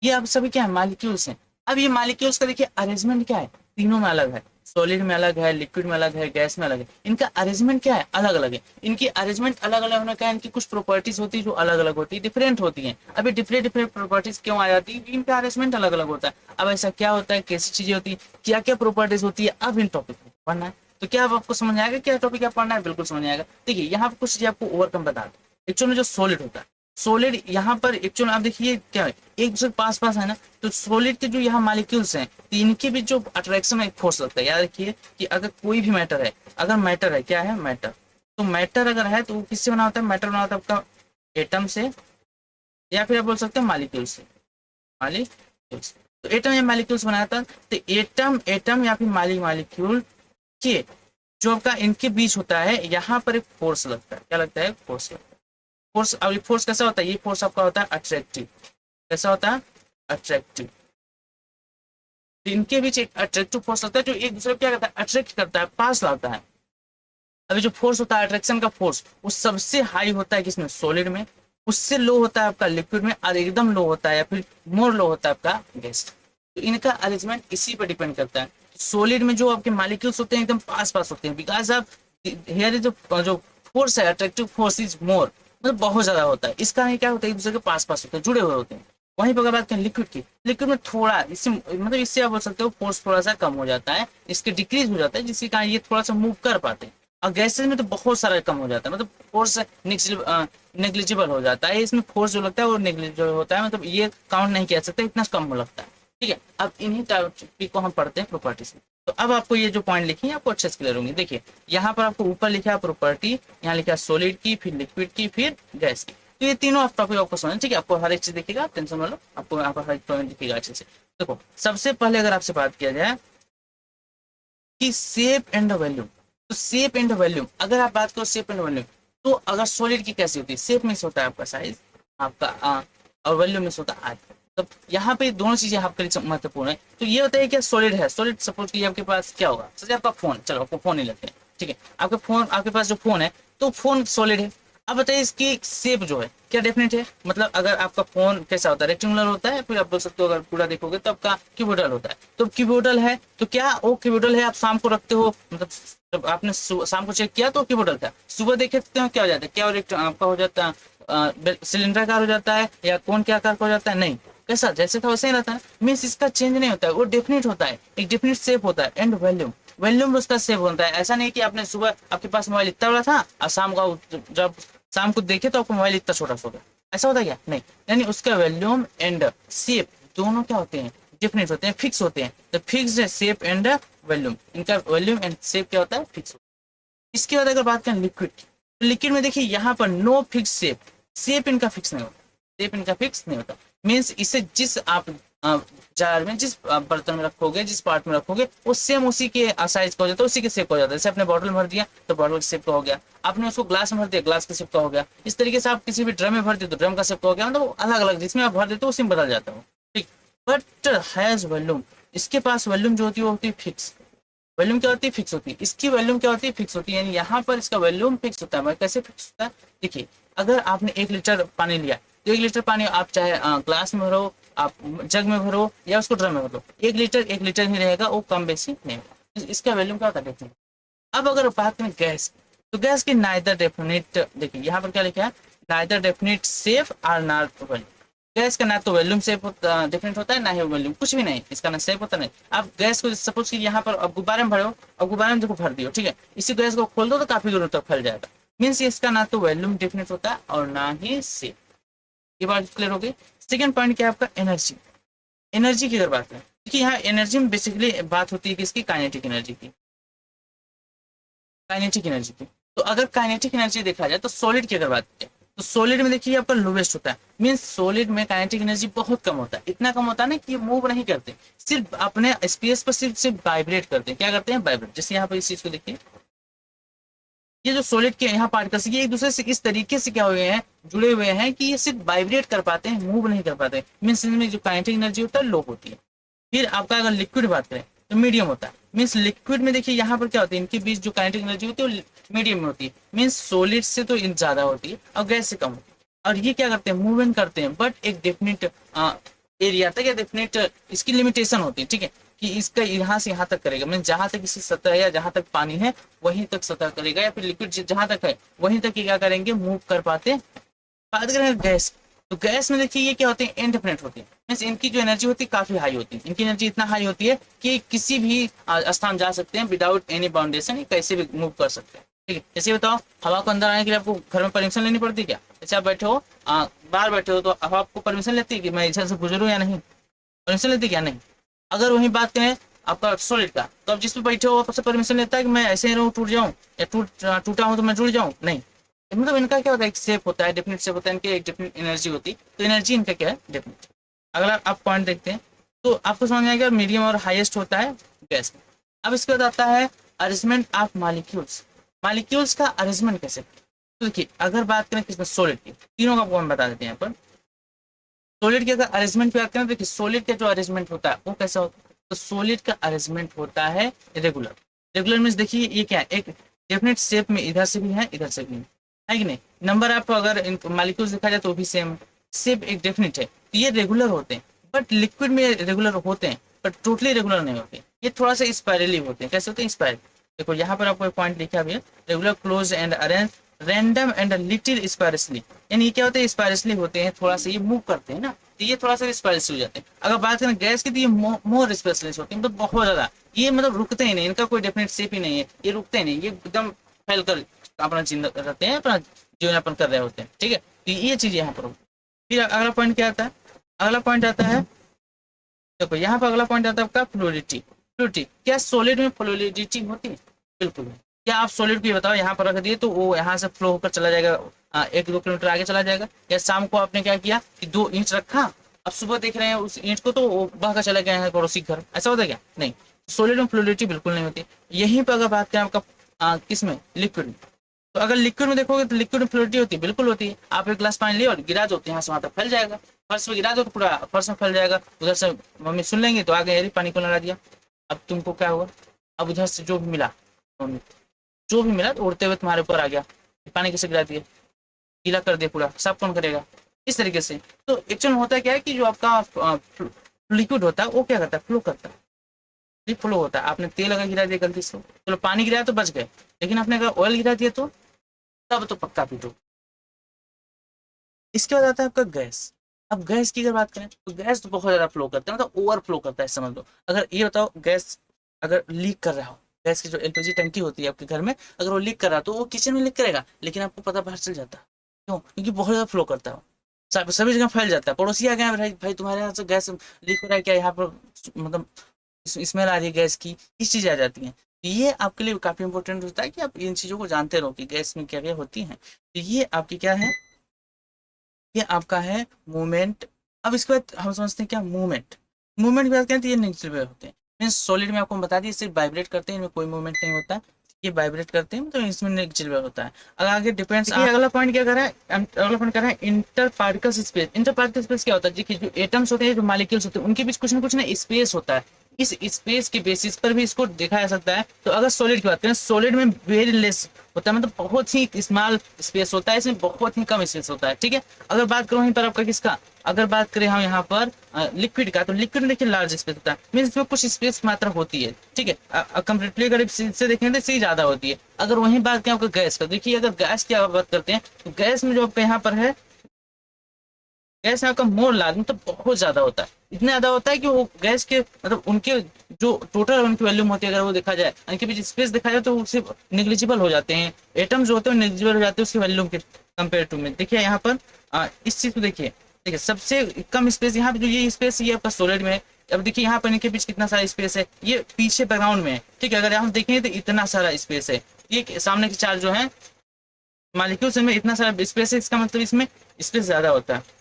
ये अब सभी क्या है? मॉलिक्यूल्स हैं। अब ये मॉलिक्यूल्स का देखिए अरेंजमेंट क्या है? तीनों में अलग है, सॉलिड में अलग है, लिक्विड में अलग है, गैस में अलग है। इनका अरेंजमेंट क्या है? अलग अलग है। इनकी अरेंजमेंट अलग अलग होने का इनकी कुछ प्रॉपर्टीज होती है जो अलग अलग होती है, डिफरेंट होती हैं। अभी डिफरेंट डिफरेंट प्रॉपर्टीज क्यों आ जाती है? इनका अरेंजमेंट अलग अलग होता है। अब ऐसा क्या होता है, कैसी चीजें होती है, क्या क्या प्रॉपर्टीज होती है, अब इन टॉपिक को पढ़ना है। तो क्या अब आपको समझ आएगा क्या टॉपिक आप पढ़ना है? बिल्कुल समझ आएगा। देखिए यहाँ पर कुछ चीजें आपको ओवरकम बता दो। एक्चुअल में जो सॉलिड होता है, सॉलिड यहाँ पर एक्चुअल आप देखिए क्या है, एक दूसरे के पास पास है ना, तो सॉलिड के जो यहाँ मॉलिक्यूल्स हैं, तो इनके बीच जो अट्रैक्शन एक फोर्स लगता है। याद रखिए कि अगर कोई भी मैटर है, अगर मैटर है, क्या है? मैटर। तो मैटर अगर है तो वो किससे बना होता है? मैटर बना होता है आपका एटम से, या फिर आप बोल सकते हैं मॉलिक्यूल से, मॉलिक्यूल्स। तो एटम या मॉलिक्यूल्स बनाया था, तो एटम एटम या फिर मॉलिक्यूल के जो आपका इनके बीच होता है, यहाँ पर एक फोर्स लगता है। क्या लगता है? फोर्स लगता है। फोर्स, अब फोर्स कैसा होता है? ये फोर्स आपका होता है अट्रैक्टिव। कैसा होता है? अट्रैक्टिव। इनके बीच एक अट्रैक्टिव फोर्स लगता है जो एक दूसरे को क्या करता है? अट्रैक्ट करता है, पास लाता है। अभी जो फोर्स होता है अट्रैक्शन का फोर्स, वो सबसे हाई होता है किसमें? सॉलिड में। उससे लो होता है आपका लिक्विड में, और एकदम लो होता है या फिर मोर लो होता है आपका गैस। तो इनका अरेंजमेंट इसी पर डिपेंड करता है। सॉलिड में जो आपके मॉलिक्यूल्स होते हैं एकदम पास पास होते हैं, बिकॉज आप हियर जो फोर्स है, अट्रैक्टिव फोर्स इज मोर, मतलब बहुत ज्यादा होता है। इसका क्या होता है? एक दूसरे के पास पास होते हैं, जुड़े हुए होते हैं। वहीं पर अगर बात करें लिक्विड की, लिक्विड में थोड़ा इससे मतलब इससे आप बोल सकते हो फोर्स थोड़ा सा कम हो जाता है, इसके डिक्रीज हो जाता है, जिसके कारण ये थोड़ा सा मूव कर पाते हैं। और गैसेज में तो बहुत सारा कम हो जाता है, मतलब फोर्स नेग्लिजिबल हो जाता है। इसमें फोर्स जो लगता है वो नेग्लिजिबल होता है, मतलब ये काउंट नहीं किया सकता, इतना कम लगता है। ठीक है, अब इन्हीं टॉपिक को हम पढ़ते हैं प्रॉपर्टीज में। तो अब आपको ये जो पॉइंट लिखी है आपको अच्छे से क्लियर होंगे। देखिए यहाँ पर आपको ऊपर लिखा है प्रॉपर्टी, यहाँ लिखा है सॉलिड की, फिर लिक्विड की, फिर गैस की। तो ये तीनों टॉपिक आपको समझना। ठीक है, आपको हर एक चीज देखिएगा, टेंशन ना लो, आपको यहाँ पर हर एक पॉइंट दिखेगा अच्छे से। देखो सबसे पहले अगर आपसे बात किया जाए कि शेप एंड वॉल्यूम, तो शेप एंड वॉल्यूम अगर आप बात करो शेप एंड वॉल्यूम, तो अगर सॉलिड की कैसी होती है? शेप में से होता है आपका साइज, आपका और वॉल्यूम में से होता है। तो यहाँ पे दोनों चीजें आपके लिए महत्वपूर्ण है। तो ये बताइए क्या सॉलिड है? सॉलिड सपोज कीजिए आपके पास क्या होगा? सोचिए आपका फोन, चलो आपको फोन ही लेते हैं। ठीक है, आपके फोन, आपके पास जो फोन है तो फोन सॉलिड है। अब बताइए इसकी शेप जो है क्या डेफिनेट है, मतलब अगर आपका फोन कैसा होता है, रेक्टेंगुलर होता है, फिर आप बोल सकते हो अगर पूरा देखोगे तो आपका क्यूबोइडल होता है। तो क्यूबोइडल है तो क्या वो क्यूबोइडल है, आप शाम को रखते हो, मतलब जब आपने शाम को चेक किया तो क्यूबोइडल था, सुबह देखते हो क्या हो जाता है, क्या आपका हो जाता है सिलेंडराकार हो जाता है या कोन के आकार का हो जाता है, नहीं, कैसा जैसे था वैसे ही रहता है, मीन्स इसका चेंज नहीं होता है, वो डेफिनेट होता है, एक डेफिनेट शेप होता है एंड वॉल्यूम, वॉल्यूम उसका शेप होता है। ऐसा नहीं कि आपने सुबह आपके पास मोबाइल इतना बड़ा था और जब शाम को देखे तो आपको मोबाइल इतना छोटा सा हो गया, ऐसा होता है क्या, नहीं, यानी उसका वॉल्यूम एंड शेप दोनों क्या होते हैं, डेफिनेट होते हैं, फिक्स होते हैं। The fixed shape and volume, इनका वॉल्यूम एंड शेप क्या होता है, फिक्स। इसके बाद अगर बात करें लिक्विड, लिक्विड में देखिए यहाँ पर नो फिक्स शेप, शेप इनका फिक्स नहीं होता, शेप इनका फिक्स नहीं होता, मीन्स इसे जिस आप जार में जिस बर्तन में रखोगे, जिस पार्ट में रखोगे, वो सेम उसी के साइज का हो जाता है, उसी के शेप का हो जाता है। जैसे आपने बॉटल में भर दिया तो बॉटल के शेप का हो गया, आपने उसको ग्लास में भर दिया ग्लास के शेप का हो गया, इस तरीके से आप किसी भी ड्रम में भर दिए तो ड्रम का शेप का हो गया, मतलब अलग अलग जिसमें आप भर देते हो उसी में बदल जाता है, ठीक। बट हैज वॉल्यूम, इसके पास वॉल्यूम जो होती है वो होती है फिक्स, वॉल्यूम क्या होती है, फिक्स होती है, इसकी वॉल्यूम क्या होती है, फिक्स होती है, यानी यहाँ पर इसका वॉल्यूम फिक्स होता है। कैसे फिक्स होता है, देखिए अगर आपने 1 लीटर पानी लिया तो 1 लीटर पानी आप चाहे ग्लास में भरो, आप जग में भरो या उसको ड्रम में भरो, 1 लीटर ही रहेगा, वो कम बेसी नहीं होगा, इसका वॉल्यूम क्या होता है, देखिए। अब अगर बात करें गैस, तो गैस की नाइदर डेफिनेट, देखिए यहाँ पर क्या लिखा है, नाइदर डेफिनेट शेप और नॉट वॉल्यूम, गैस का ना तो वॉल्यूम शेप डिफरेंट होता है, ना ही वॉल्यूम, कुछ भी नहीं, इसका ना शेप होता नहीं। आप गैस को सपोज कि यहाँ पर अब गुब्बारे में भरे हो, अब गुब्बारे में देखो भर दियो, ठीक है, इसी गैस को खोल दो तो काफी दूर तक फैल जाएगा, मीन्स इसका ना तो वॉल्यूम डिफरेंट होता है और ना ही शेप। ये बात क्लियर हो गई। सेकेंड पॉइंट क्या है आपका, एनर्जी, एनर्जी की अगर बात करें, देखिए यहाँ एनर्जी में बेसिकली बात होती है किसकी, काइनेटिक एनर्जी की, काइनेटिक एनर्जी की। तो अगर काइनेटिक एनर्जी देखा जाए तो सॉलिड की अगर बात करें तो सॉलिड में देखिए आपका लोवेस्ट होता है, मीन्स सॉलिड में काइनेटिक एनर्जी बहुत कम होता है, इतना कम होता है ना कि मूव नहीं करते, सिर्फ अपने स्पेस पर सिर्फ सिर्फ वाइब्रेट करते हैं, क्या करते हैं, वाइब्रेट। जैसे यहाँ पर इस चीज को देखिए, ये जो सॉलिड के यहाँ पार्टिकल्स ये एक दूसरे से इस तरीके से क्या हुए हैं, जुड़े हुए हैं कि ये सिर्फ वाइब्रेट कर पाते हैं, मूव नहीं कर पाते, मीन्स इनमें जो काइनेटिक एनर्जी होता है लो होती है। फिर आपका अगर लिक्विड बात करें तो मीडियम होता है, मीन्स लिक्विड में देखिए यहाँ पर क्या होता है, इनके बीच जो काइनेटिक एनर्जी होती है वो मीडियम में होती है, मीन्स सॉलिड से तो इन ज्यादा होती है और गैस से कम होती है। और ये क्या करते हैं, मूवमेंट करते हैं, बट एक डेफिनेट एरिया तक या डेफिनेट इसकी लिमिटेशन होती है, ठीक है, कि इसका यहाँ से यहाँ तक करेगा, मीन जहां तक इसी सतह या जहां तक पानी है वहीं तक सतह करेगा, या फिर लिक्विड जहां तक है वहीं तक क्या करेंगे, मूव कर पाते हैं। बात करें गैस, तो गैस में देखिए ये क्या होते हैं, इनडेफिनेट होते हैं, मीन्स इनकी जो एनर्जी होती है काफी हाई होती है, इनकी एनर्जी इतना हाई होती है कि किसी भी स्थान जा सकते हैं विदाउट एनी बाउंडेशन, कैसे भी मूव कर सकते हैं, ठीक है। जैसे बताओ हवा को अंदर आने के लिए आपको घर में परमिशन लेनी पड़ती है क्या, जैसे आप बैठे हो बाहर बैठे हो तो हवा आपको परमिशन लेती है कि मैं इधर से गुजरूँ या नहीं, परमिशन लेती है क्या, नहीं। अगर वही बात करें आपका सॉलिड का, तो आप जिस पे बैठे हो आपसे परमिशन लेता है कि मैं ऐसे ही रहूँ, टूट जाऊँ या टूटा हूँ तो मैं जुड़ जाऊँ, नहीं। मतलब इनका क्या होता है, एक शेप होता है, डेफिनेट शेप होता है, इनकी एक डेफिनेट एनर्जी होती है, तो एनर्जी इनका क्या है, डेफिनेट। अगला आप पॉइंट देखते हैं तो आपको समझ में आएगा मीडियम और हाईएस्ट होता है गैस में। अब इसके बाद आता है अरेंजमेंट ऑफ मॉलिक्यूल्स, मॉलिक्यूल्स का अरेंजमेंट कैसे, तो देखिए अगर बात करें किसमें, सॉलिड की, तीनों का पॉइंट बता देते हैं यहाँ पर। सॉलिड की अगर अरेंजमेंट की बात करें तो देखिए सॉलिड का जो अरेंजमेंट होता है वो कैसा होता है, तो सॉलिड का अरेंजमेंट होता है रेगुलर, रेगुलर मीन्स देखिए ये क्या है, एक डेफिनेट शेप में इधर से भी है इधर से भी है कि नहीं, नंबर आप अगर मॉलिक्यूल्स देखा जाए तो भी सेम, शेप एक डेफिनेट है, तो ये रेगुलर होते हैं। बट लिक्विड में रेगुलर होते हैं बट टोटली रेगुलर नहीं होते, ये थोड़ा सा स्पायरली होते हैं, कैसे होते हैं, स्पायरल। देखो यहाँ पर आपको एक पॉइंट लिखा भी है, regular close and arrange random and little sparsely, यानी क्या होते हैं, स्पायरसली होते हैं, थोड़ा सा ये मूव करते हैं ना, तो ये थोड़ा सा स्पायरसली हो जाते हैं। अगर बात करें गैस की तो ये मोर स्पेशलिस्ट होते हैं, मतलब बहुत ज्यादा, ये मतलब रुकते ही नहीं, इनका कोई डेफिनेट शेप ही नहीं है, ये रुकते ही नहीं, ये एकदम फैल कर अपना जिंदा रहते हैं, अपना जीवन यापन कर रहे होते हैं, ठीक है, तो ये चीज यहाँ पर होती है। फिर अगला पॉइंट क्या आता है, अगला पॉइंट आता है, देखो यहाँ पर अगला पॉइंट आता है आपका फ्लूइडिटी, फ्लूइडिटी, क्या सॉलिड में फ्लूइडिटी होती है, बिल्कुल। क्या आप सॉलिड को ये बताओ यहाँ पर रख दिए तो वो यहाँ से फ्लो होकर चला जाएगा, 1-2 किलोमीटर आगे चला जाएगा, या शाम को आपने क्या किया कि 2 इंच रखा, अब सुबह देख रहे हैं उस इंच को तो वो बह कर चला गया है पड़ोसी घर, ऐसा होता है क्या, नहीं। सॉलिड में फ्लूइडिटी बिल्कुल नहीं होती। यहीं पर अगर बात करें आपका किस में, लिक्विड में, तो अगर लिक्विड में देखोगे तो लिक्विड में फ्लूइडिटी होती है, बिल्कुल होती है। आप एक गिलास पानी लियो और गिरा दो तो यहाँ से वहां तक फैल जाएगा, फर्श में गिरा दो तो पूरा फर्श में फैल जाएगा, उधर से मम्मी सुन लेंगे तो आगे अरे पानी को लगा दिया, अब तुमको क्या हुआ, अब उधर से जो भी मिला, जो भी मिला तो उड़ते हुए तुम्हारे ऊपर आ गया, पानी कैसे गिरा दिए, गीला कर दिया पूरा, साफ कौन करेगा? इस तरीके से। तो एक्चुअल में होता है क्या है कि जो आपका लिक्विड होता है वो क्या करता है, फ्लो करता है, ये फ्लो होता है। आपने तेल अगर गिरा दिया गलती से, चलो पानी गिराया तो बच गए, लेकिन आपने अगर ऑयल गिरा दिया तो तब तो पक्का पीटो। इसके बाद आता है आपका गैस। अब गैस की अगर बात करें तो गैस तो बहुत ज्यादा फ्लो करता है, मतलब ओवर फ्लो करता है समझ लो। अगर ये बताओ गैस अगर लीक कर रहा हो, गैस की जो एलपीजी टंकी होती है आपके घर में, अगर वो लीक कर रहा है तो वो किचन में लीक करेगा, लेकिन आपको पता बाहर चल जाता है। क्यों? क्योंकि बहुत ज्यादा फ्लो करता है, सभी जगह फैल जाता है। पड़ोसी आ गए, भाई भाई तुम्हारे यहाँ से गैस लीक हो रहा है क्या, यहाँ पर मतलब स्मेल आ रही है गैस की, इस चीज़ आ जाती है। तो ये आपके लिए काफ़ी इंपॉर्टेंट होता है कि आप इन चीज़ों को जानते रहो कि गैस में क्या क्या होती हैं। तो ये आपकी क्या है, ये आपका है मूवमेंट। अब इसके बाद हम समझते हैं क्या मूवमेंट। मूवमेंट की बात करें तो ये नेचुरल वे होते हैं, मीन्स सॉलिड में आपको बता दिए सिर्फ वाइब्रेट करते हैं, इनमें कोई मूवमेंट नहीं होता। ये वाइब्रेट करते हैं तो इसमें नेचुरल वे होता है। अगर आगे डिपेंड्स, अगला पॉइंट क्या कर रहा है, अगला पॉइंट कर रहा है inter particle space. Inter particle space क्या होता है, देखिए जो एटम्स होते हैं, जो मॉलिक्यूल्स होते हैं, उनके बीच कुछ ना कुछ ना स्पेस होता है। इस स्पेस के बेसिस पर भी इसको देखा जा सकता है। तो अगर सॉलिड की बात करें, सॉलिड में वेरी लेस होता है, मतलब बहुत ही स्मॉल स्पेस होता है, इसमें बहुत ही कम स्पेस होता है, ठीक है। अगर बात करो वहीं पर आपका किसका, अगर बात करें हम यहाँ पर लिक्विड का, तो लिक्विड में देखिए लार्ज स्पेस होता है, मीन्स इसमें कुछ स्पेस की मात्रा होती है, ठीक है। कंपेरेटिवली अगर इससे देखें तो इससे ज्यादा होती है। अगर वहीं बात करें आपका गैस का, देखिए अगर गैस की बात करते हैं तो गैस में जो आपका यहाँ पर है, गैस में आपका मोल लार्ज मतलब बहुत ज्यादा होता है। इतना ज्यादा होता है कि वो गैस के मतलब उनके जो टोटल उनकी वॉल्यूम होती है, अगर वो देखा जाए, उनके बीच स्पेस देखा जाए तो वो सिर्फ निग्लिजिबल हो जाते हैं। एटम्स जो होते हैं निग्लिजिबल हो जाते हैं उसकी वॉल्यूम के कंपेयर टू में। देखिए यहाँ पर इस चीज को देखिए, देखिए सबसे कम स्पेस यहाँ पे जो ये स्पेस ये आपका सॉलिड में है। अब देखिए यहाँ पर इनके बीच कितना सारा स्पेस है, ये पीछे बैकग्राउंड में है, ठीक है। अगर हम देखें तो इतना सारा स्पेस है, ये सामने के चार जो है मालिक्यूल्स में इतना सारा स्पेस है, इसका मतलब इसमें स्पेस ज्यादा होता है।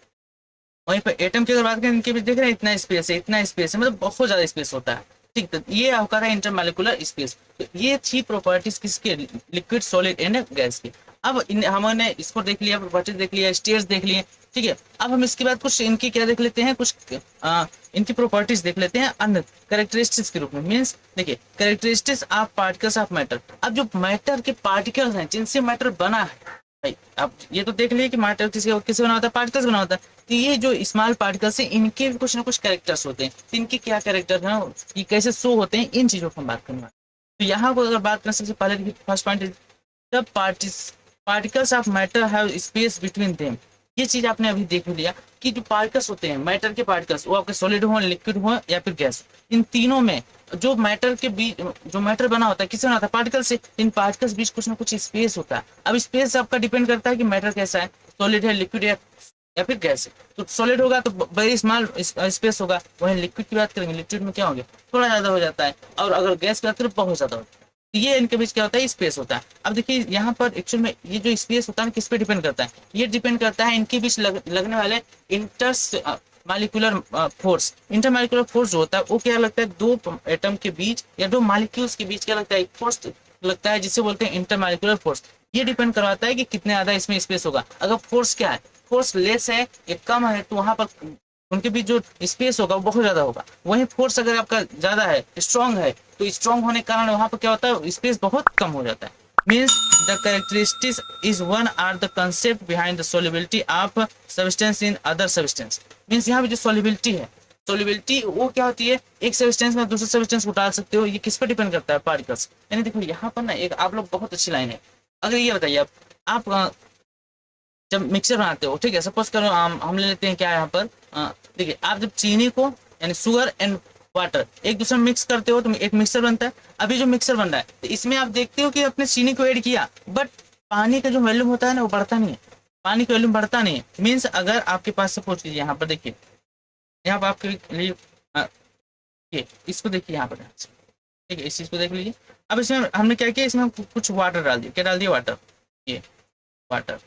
वहीं पर एटम की अगर बात करें, इनके बीच देख रहे हैं इतना स्पेस है, इतना स्पेस है, मतलब बहुत ज्यादा स्पेस होता है, ठीक। तो ये आपका है इंटरमॉलिक्यूलर स्पेस। तो ये थी प्रॉपर्टीज किसके, लिक्विड सॉलिड एंड गैस की। अब हमने इसको देख लिया, प्रॉपर्टीज देख लिया, स्टेट्स देख लिए, ठीक है। अब हम इसके बाद कुछ इनकी क्या देख लेते हैं, कुछ इनकी प्रॉपर्टीज देख लेते हैं अन्य कैरेक्टरिस्टिक्स के रूप में। मीन्स देखिए characteristics of particles of matter. अब जो मैटर के पार्टिकल्स हैं जिनसे मैटर बना है, भाई आप ये तो देख लिए कि मैटर किससे बना होता है, पार्टिकल्स बना होता है। तो ये जो स्मॉल पार्टिकल्स हैं इनके भी कुछ ना कुछ कैरेक्टर्स होते हैं। तो इनके क्या कैरेक्टर हैं, ये कैसे शो होते हैं, इन चीजों को हम बात करने वाले हैं। तो यहाँ को अगर बात करें, सबसे पहले first point, the particles of matter have space between them. ये चीज आपने अभी देख लिया कि जो पार्टिकल्स होते हैं, मैटर के पार्टिकल्स, वो आपके सॉलिड हो, लिक्विड हो या फिर गैस, इन तीनों में जो मैटर के बीच, जो मैटर बना होता है किससे बना होता है, पार्टिकल से। इन पार्टिकल्स बीच कुछ ना कुछ स्पेस होता है। अब स्पेस आपका डिपेंड करता है कि मैटर कैसा है, सॉलिड है, लिक्विड है या फिर गैस है। तो सॉलिड होगा तो वेरी स्मॉल स्पेस होगा, वहीं लिक्विड की बात करेंगे, लिक्विड में क्या होगा, थोड़ा ज्यादा हो जाता है, और अगर गैस की बात करें बहुत ज्यादा होता है। तो ये इनके बीच क्या होता है, स्पेस होता है। अब देखिए यहाँ पर एक्चुअल में ये जो स्पेस होता है किस पे डिपेंड करता है, ये डिपेंड करता है इनके बीच लगने वाले इंटर्स मालिकुलर फोर्स। इंटरमालिकुलर फोर्स जो होता है वो क्या लगता है, दो एटम के बीच या दो मालिक्यूल्स के बीच क्या लगता है, एक फोर्स लगता है जिसे बोलते हैं इंटरमालिकुलर फोर्स। ये डिपेंड करवाता है कि कितने ज्यादा इसमें स्पेस होगा। अगर फोर्स क्या है, फोर्स लेस है या कम है, तो वहां पर उनके बीच जो स्पेस होगा वो बहुत ज्यादा होगा। वहीं फोर्स अगर आपका ज्यादा है, स्ट्रांग है, तो स्ट्रांग होने के कारण वहां पर क्या होता है, स्पेस बहुत कम हो जाता है। Means the characteristics is one are the concept behind the solubility of substance in other substance. Means यहाँ पे जो सोलिबिलिटी है, सोलिबिलिटी वो क्या होती है, एक सब्सटेंस में दूसरे सब्सटेंस को डाल सकते हो, ये किस पर डिपेंड करता है, पार्टिकल्स। यानी देखो यहाँ पर ना एक आप लोग बहुत अच्छी लाइन है। अगर ये बताइए आप जब मिक्सर बनाते हो, ठीक है, सपोज करो हम ले लेते हैं क्या यहाँ पर, देखिए आप जब चीनी को यानी शुगर एंड वाटर एक दूसरे में मिक्स करते हो तो एक मिक्सर बनता है। अभी जो मिक्सर बन रहा है तो इसमें आप देखते हो कि अपने चीनी को ऐड किया, बट पानी का जो वॉल्यूम होता है ना वो बढ़ता नहीं है, पानी का वॉल्यूम बढ़ता नहीं है। मीन्स अगर आपके पास सपोज कीजिए यहाँ पर देखिए, यहाँ पर आपके लिए ये इसको देखिए यहाँ पर, ठीक है, इस चीज को देख लीजिए। अब इसमें हमने क्या किया, इसमें कुछ वाटर डाल दिया, क्या डाल दिया, वाटर, ये water,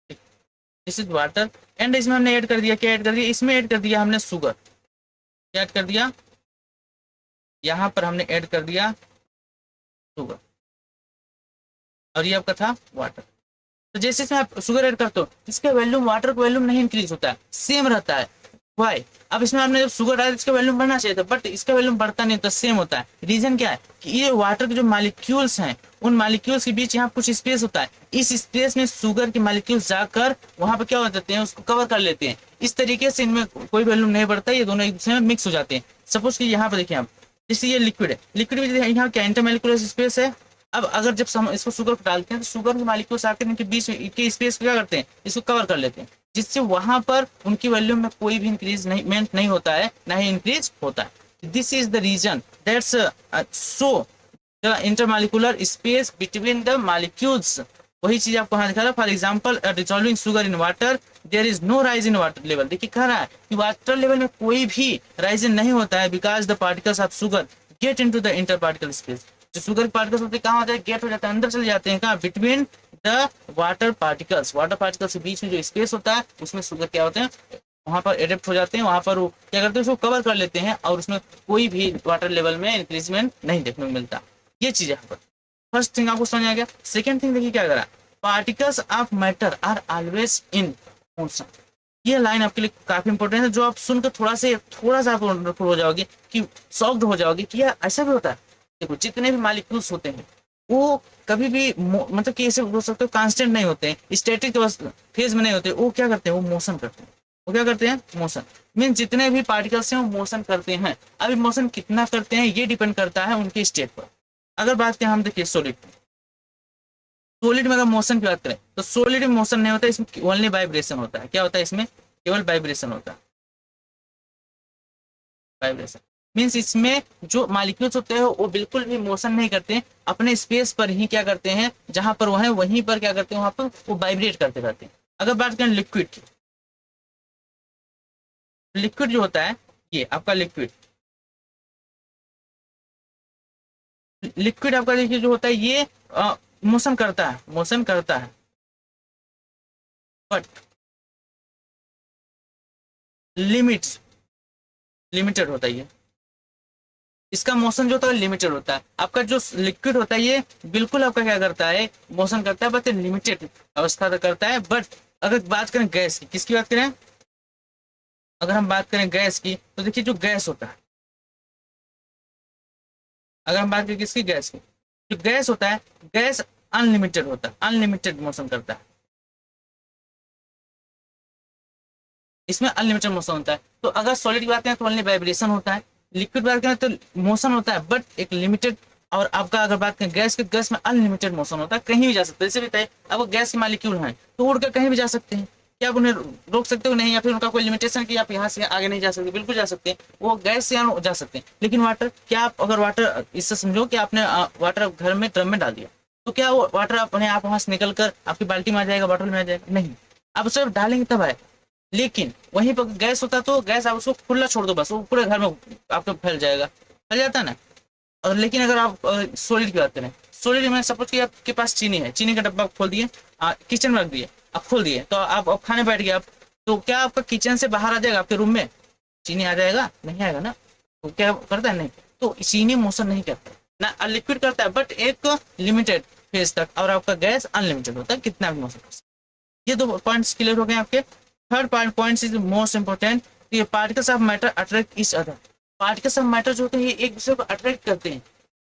this is water. And इसमें हमने ऐड कर दिया, क्या ऐड कर दिया, इसमें ऐड कर दिया हमने शुगर, क्या ऐड कर दिया, यहाँ पर हमने ऐड कर दिया शुगर, और ये आपका था वाटर। तो जैसे इसमें आप शुगर ऐड करते हो, इसका वॉल्यूम वाटर का वॉल्यूम नहीं इंक्रीज होता है, सेम रहता है। वाई। अब इसमें आपने जब शुगर डाला इसका वैल्यूम बढ़ना चाहिए था, बट इसका वैल्यूम बढ़ता नहीं होता, सेम होता है। रीजन क्या है कि ये वाटर के जो मॉलिक्यूल्स हैं उन मॉलिक्यूल्स के बीच यहाँ कुछ स्पेस होता है, इस स्पेस में शुगर के मॉलिक्यूल्स जाकर वहां पर क्या हो जाते हैं, उसको कवर कर लेते हैं। इस तरीके से इनमें कोई वैल्यूम नहीं बढ़ता, ये दोनों एक दूसरे में मिक्स हो जाते हैं। सपोज कि यहाँ पर देखिए आप, जैसे ये लिक्विड है, लिक्विड में यहाँ क्या इंटरमोलिकुलर स्पेस है। अब अगर जब हम इसको शुगर को डालते हैं तो शुगर के मॉलिक्यूल्स आकर इनके बीच में के स्पेस को क्या करते हैं, इसको कवर कर लेते हैं, जिससे वहां पर उनकी वॉल्यूम में कोई भी इंक्रीज नहीं होता है, ना ही इंक्रीज होता है। This is the reason that's so the intermolecular space between the molecules. वही चीज आपको यहाँ दिखा रहा है। For example dissolving sugar in water there is no rise in water level. देखिए कह रहा है कि वाटर लेवल में कोई भी राइज नहीं होता है, because the particles of sugar get into the inter particle space. जो शुगर के पार्टिकल्स होते हैं कहाँ होते हैं, गेट हो जाते हैं, अंदर चले जाते हैं, कहाँ, between the water particles. Water particles के बीच में जो स्पेस होता है उसमें शुगर क्या होते हैं, वहां पर एडेप्ट हो जाते हैं, वहां पर वो क्या करते हैं, उसको कवर कर लेते हैं और उसमें कोई भी वाटर लेवल में इंक्रीजमेंट नहीं देखने को मिलता। ये चीज यहाँ पर फर्स्ट थिंग आपको समझ आ गया। सेकेंड थिंग देखिए क्या करा, particles of matter are always in motion. ये लाइन आपके लिए काफी इंपॉर्टेंट है, जो आप सुनकर थोड़ा सा आप हो जाओगे कि शॉक्ड हो जाओगे कि यार ऐसा भी होता है। देखो जितने भी मॉलिक्यूल्स होते हैं वो कभी भी मतलब कि ऐसे बोल सकते हो कांस्टेंट नहीं होते हैं, स्टैटिक फेज में नहीं होते, वो क्या करते हैं, वो मोशन करते हैं। वो क्या करते हैं, मोशन। मीन जितने भी पार्टिकल्स हैं वो मोशन करते हैं। अभी मोशन कितना करते हैं ये डिपेंड करता है उनके स्टेट पर। अगर बात करें हम देखिए सॉलिड में अगर मोशन की बात करें तो सॉलिड में मोशन नहीं होता, इसमें ओनली वाइब्रेशन होता है। क्या होता है इसमें, केवल वाइब्रेशन होता है, वाइब्रेशन। मीन्स इसमें जो मॉलिक्यूल्स होते हैं वो बिल्कुल भी मोशन नहीं करते हैं, अपने स्पेस पर ही क्या करते हैं, जहां पर वो है वहीं पर क्या करते हैं, वहां पर वो वाइब्रेट करते रहते हैं। अगर बात करें लिक्विड की, लिक्विड जो होता है ये आपका लिक्विड आपका देखिए जो होता है ये मोशन करता है, मोशन करता है, बट लिमिटेड होता है ये। इसका मोशन जो होता है लिमिटेड होता है। आपका जो लिक्विड होता है ये बिल्कुल आपका क्या करता है, मोशन करता है, बट लिमिटेड अवस्था तक करता है। बट अगर बात करें गैस की, किसकी बात करें, अगर हम बात करें गैस की तो देखिए जो गैस होता है, अगर हम बात करें किसकी, गैस की, जो गैस होता है गैस अनलिमिटेड होता है, अनलिमिटेड मोशन करता है, इसमें अनलिमिटेड मोशन होता है। तो अगर सॉलिड की बात करें तो ओनली वाइब्रेशन होता है, लिक्विड बात करें तो मोशन होता है बट एक लिमिटेड। और आपका अगर बात करें गैस के, गैस में अनलिमिटेड मोशन होता है, कहीं भी जा सकते हैं। जैसे बताइए अब गैस के मालिक्यूल हैं तो उड़कर कहीं भी जा सकते हैं, क्या आप उन्हें रोक सकते हो, नहीं, या फिर उनका कोई लिमिटेशन कि आप यहाँ से आगे नहीं जा सकते, बिल्कुल जा सकते हैं, वो गैस से यहाँ जा सकते हैं। लेकिन वाटर, क्या आप अगर वाटर, इससे समझो कि आपने वाटर घर में ड्रम में डाल दिया तो क्या वो वाटर अपने आप वहां से निकल कर आपकी बाल्टी में आ जाएगा, बॉटल में आ जाएगा, नहीं, आप सिर्फ डालेंगे तब आए। लेकिन वहीं पर गैस होता तो गैस आप उसको खुला छोड़ दो बस वो पूरे घर में आपको फैल जाएगा, फैल जाता है ना। और लेकिन अगर आप सॉलिड की बात करें, सॉलिड में सपोज कि आपके पास चीनी है, चीनी का डब्बा आप खोल दिए, किचन में रख दिए, आप खोल दिए तो आप खाने बैठ गए आप, तो क्या आपका किचन से बाहर आ जाएगा आपके रूम में, चीनी आ जाएगा, नहीं आएगा ना। तो क्या करता है, नहीं, तो चीनी मोशन नहीं करता ना, लिक्विड करता है बट एक लिमिटेड फेज तक, और आपका गैस अनलिमिटेड होता है, कितना भी मोशन कर सकता है। ये दो पॉइंट्स क्लियर हो गए आपके। Third point is most important, ये particles of matter attract each other. Particles of matter जो होते हैं ये एक दूसरे को अट्रैक्ट करते हैं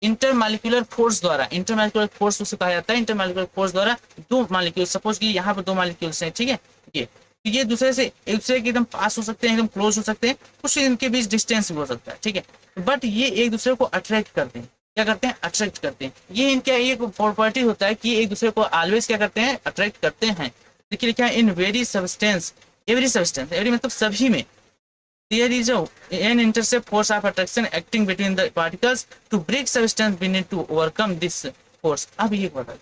इंटरमॉलिक्यूलर फोर्स द्वारा। इंटरमॉलिक्यूलर फोर्स उसे कहा जाता है, इंटरमॉलिक्यूलर फोर्स द्वारा दो मॉलिक्यूल, सपोज कि यहाँ पर दो मॉलिक्यूल्स हैं, ठीक है, ये दूसरे से एक दूसरे के एकदम पास हो सकते हैं, एकदम क्लोज हो सकते हैं, कुछ इनके बीच डिस्टेंस भी हो सकता है, ठीक है, बट ये एक दूसरे को अट्रैक्ट करते हैं। क्या करते हैं, अट्रैक्ट करते हैं। ये इनका एक प्रॉपर्टी होता है कि एक दूसरे को ऑलवेज क्या करते हैं, अट्रैक्ट करते हैं। देखिए लिखा है इन एवरी सब्सटेंस एवरी मतलब सभी में, there is an intercept force of attraction acting between the particles to break substance beneath to overcome this force। अब ये बता,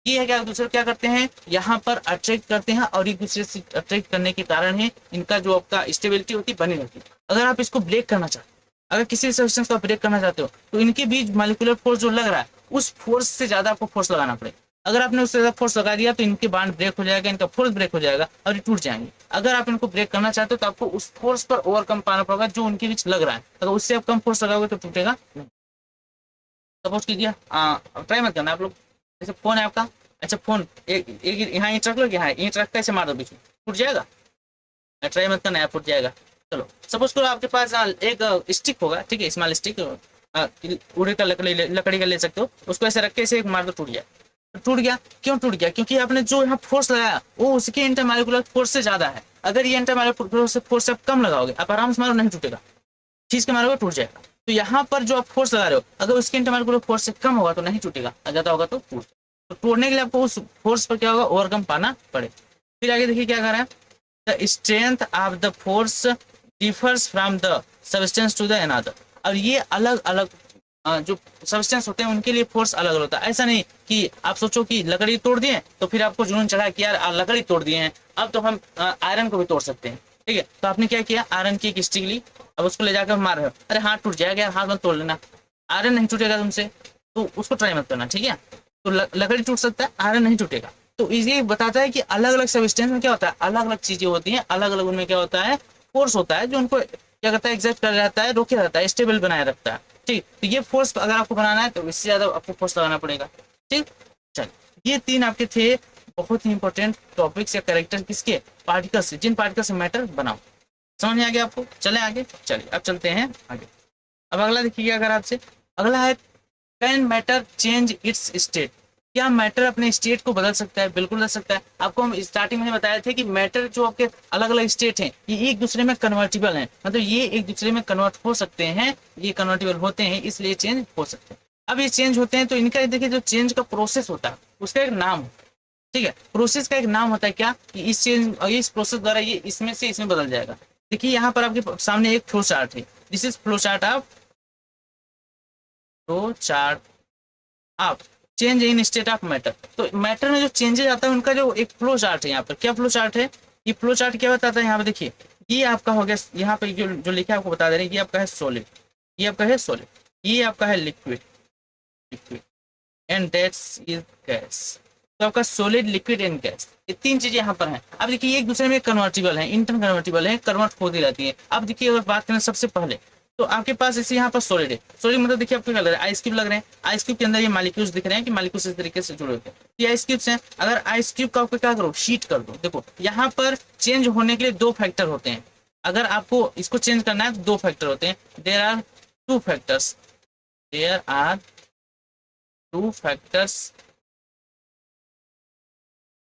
ये है क्या, एक दूसरे क्या करते हैं, यहाँ पर अट्रैक्ट करते हैं, और एक दूसरे से अट्रैक्ट करने के कारण है इनका जो आपका स्टेबिलिटी होती है बनी रहती है। अगर आप इसको ब्रेक करना चाहते हो, अगर किसी सब्सटेंस को ब्रेक करना चाहते हो तो इनके बीच मॉलिक्यूलर फोर्स जो लग रहा है उस फोर्स से ज्यादा आपको फोर्स लगाना पड़ेगा। अगर आपने उससे ज्यादा फोर्स लगा दिया तो इनके बांड ब्रेक हो जाएगा, इनका फोर्स ब्रेक हो जाएगा और ये टूट जाएंगे। अगर आप इनको ब्रेक करना चाहते हो तो आपको उस फोर्स पर ओवरकम पाना पड़ेगा जो उनके बीच लग रहा है। अगर उससे आप कम फोर्स लगाओगे तो टूटेगा नहीं। सपोज कीजिए ट्राई मत करना आप लोग, जैसे फोन है आपका, अच्छा फोन एक यहाँ ईंट रख लो, यहाँ ईंट रख कर ऐसे मार दो, बीच में टूट जाएगा, ट्राई मत करना, फूट जाएगा। चलो सपोज करो आपके पास एक स्टिक होगा, ठीक है, स्मॉल स्टिक, उड़े का लकड़ी का ले सकते हो, उसको ऐसे रख के ऐसे एक मार दो, टूट गया। टूट गया, क्यों टूट गया? क्योंकि आपने जो यहाँ फोर्स लगाया वो उसके इंटरमॉलिक्यूलर फोर्स से ज्यादा है। अगर ये इंटरमॉलिक्यूलर फोर्स आप कम लगाओगे, आप आराम से मारो, नहीं टूटेगा, खींच के मारोगे टूट जाएगा। तो यहाँ पर जो आप फोर्स लगा रहे हो, अगर उसके इंटरमॉलिक्यूलर फोर्स से कम होगा तो नहीं टूटेगा, ज्यादा होगा तो टूट। तो तोड़ने के लिए आपको उस फोर्स पर क्या होगा, ओवरकम पाना पड़े। फिर आगे देखिए क्या कर रहा है, the strength of the force differs from the substance to the another. अब ये अलग अलग जो सब्सटेंस होते हैं उनके लिए फोर्स अलग अलग होता है। ऐसा नहीं कि आप सोचो कि लकड़ी तोड़ दिए तो फिर आपको जुनून चढ़ा कि यार लकड़ी तोड़ दिए हैं, अब तो हम आयरन को भी तोड़ सकते हैं, ठीक है। तो आपने क्या किया, आयरन की एक स्टिक ली, अब उसको ले जाकर मार रहे हो, अरे हाथ टूट जाएगा यार, हाथ मत तोड़ लेना, आयरन नहीं टूटेगा तुमसे, तो उसको ट्राई मत करना, ठीक है। तो लकड़ी टूट सकता है, आयरन नहीं टूटेगा। तो इसलिए बताता है कि अलग अलग सब्सटेंस में क्या होता है, अलग अलग चीजें होती हैं, अलग अलग उनमें क्या होता है, फोर्स होता है जो उनको क्या करता है, एग्जैक्ट कर रहता है, रोके रहता है, स्टेबल बनाए रखता है, ठीक। तो ये फोर्स अगर आपको बनाना है तो इससे ज्यादा आपको फोर्स लगाना पड़ेगा, ठीक। चल, ये तीन आपके थे बहुत ही इंपॉर्टेंट टॉपिक्स या कैरेक्टर किसके, पार्टिकल्स से, जिन पार्टिकल से मैटर बनाओ। समझ में आ गया आपको? चले आगे, चलिए अब चलते हैं आगे। अब अगला देखिए अगर आपसे, अगला है can matter change it's state. क्या मैटर अपने स्टेट को बदल सकता है? बिल्कुल बदल सकता है। आपको हम स्टार्टिंग में बताए थे कि मैटर जो आपके अलग अलग स्टेट हैं ये एक दूसरे में कन्वर्टिबल हैं, मतलब ये एक दूसरे में कन्वर्ट हो सकते हैं, ये कन्वर्टिबल होते हैं, इसलिए चेंज हो सकते हैं। अब ये चेंज होते हैं तो इनका देखिए जो चेंज का प्रोसेस होता है उसका एक नाम, ठीक है, प्रोसेस का एक नाम होता है क्या, कि इस चेंज और इस प्रोसेस द्वारा ये इसमें से इसमें बदल जाएगा। देखिए यहाँ पर आपके सामने एक फ्लो चार्ट है, this is flow chart of, flow chart of change in state of matter. तो मैटर में जो चेंजेस आता है उनका जो एक फ्लो चार्ट है, यहाँ पर क्या फ्लो चार्ट है, ये फ्लो चार्ट क्या बताता है, यहाँ पर देखिए ये आपका हो गया, यहाँ पर जो लिखा है आपको बता दे रहे हैं, ये आपका है सॉलिड, ये आपका है सॉलिड, ये आपका है liquid, liquid and that's is gas. तो आपका सॉलिड, लिक्विड एंड गैस, ये तीन चीजें यहाँ पर हैं। अब देखिए ये एक दूसरे में कन्वर्टिबल है, इंटर कन्वर्टिबल है, कन्वर्ट होती रहती है। अब देखिए अगर बात करें सबसे पहले, तो आपके पास इसे यहाँ पर सॉलिड है, सॉलिड मतलब देखिए आपको क्या लग रहा है, आइस क्यूब लग रहे हैं, आइस क्यूब के अंदर ये मालिक्यूल्स दिख रहे हैं कि मालिक्यूल्स इस तरीके से जुड़े होते हैं, ये आइस क्यूब्स हैं। अगर आइस क्यूब का आपको क्या करो, हीट कर दो, देखो यहाँ पर चेंज होने के लिए दो फैक्टर होते हैं, अगर आपको इसको चेंज करना है तो दो फैक्टर होते हैं, there are two factors, there are two factors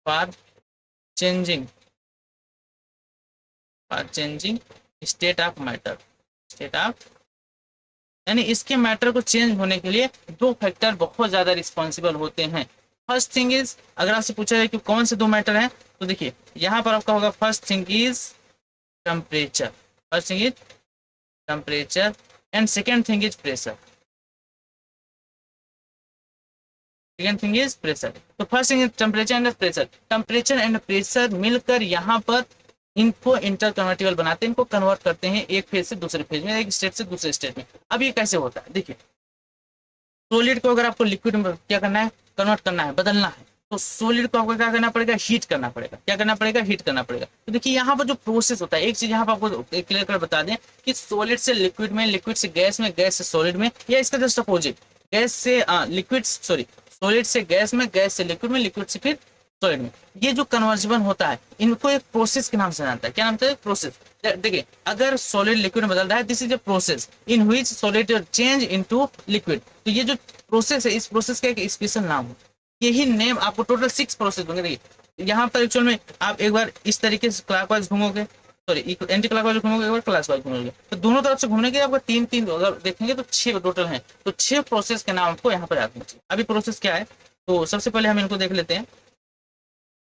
for changing, for changing state of matter, state of, यानी इसके मैटर को चेंज होने के लिए दो फैक्टर बहुत ज्यादा रिस्पॉन्सिबल होते हैं। फर्स्ट थिंग इज, अगर आपसे पूछा जाए कि कौन से दो मैटर हैं, तो देखिए यहाँ पर आपका होगा first thing is temperature, first thing is temperature and second thing is pressure, second thing is pressure. तो first thing is temperature and pressure, temperature and pressure मिलकर यहाँ पर इनको इंटर कन्वर्टिबल बनाते हैं, इनको कन्वर्ट करते हैं एक फेज से दूसरे फेज में, एक स्टेट से दूसरे स्टेट में। अब ये कैसे होता है, देखिए सोलिड को अगर आपको लिक्विड में क्या करना है, कन्वर्ट करना है, बदलना है, तो सोलिड को आपको क्या करना पड़ेगा, हीट करना पड़ेगा, क्या करना पड़ेगा, हीट करना पड़ेगा। तो देखिए यहाँ पर जो प्रोसेस होता है, एक चीज यहाँ पर आपको क्लियर कर बता दें कि सोलिड से लिक्विड में, लिक्विड से गैस में, गैस से सोलिड में, या इसका जस्ट अपोजिट, गैस से लिक्विड, सॉरी सोलिड से गैस में, गैस से लिक्विड में, लिक्विड से फिर सॉलिड में, ये जो कन्वर्जन होता है इनको एक प्रोसेस के नाम से जानता है। क्या नाम है, प्रोसेस। देखिए अगर सॉलिड लिक्विड में बदल रहा है, this is a process in which solid change into liquid. तो ये जो प्रोसेस है, इस प्रोसेस का एक स्पेशल नाम है, यही नेम आपको टोटल 6 प्रोसेस होंगे। देखिए यहाँ पर एक्चुअल में आप एक बार इस तरीके से क्लॉकवाइज घूमोगे, सॉरी एंटी क्लॉकवाइज घूमोगे, एक बार क्लॉकवाइज घूमोगे, तो दोनों तरफ से घूमने के आपको तीन तीन अगर देखेंगे तो 6 टोटल हैं। तो 6 प्रोसेस के नाम आपको यहाँ पर याद होना चाहिए। अभी प्रोसेस क्या है, तो सबसे पहले हम इनको देख लेते हैं।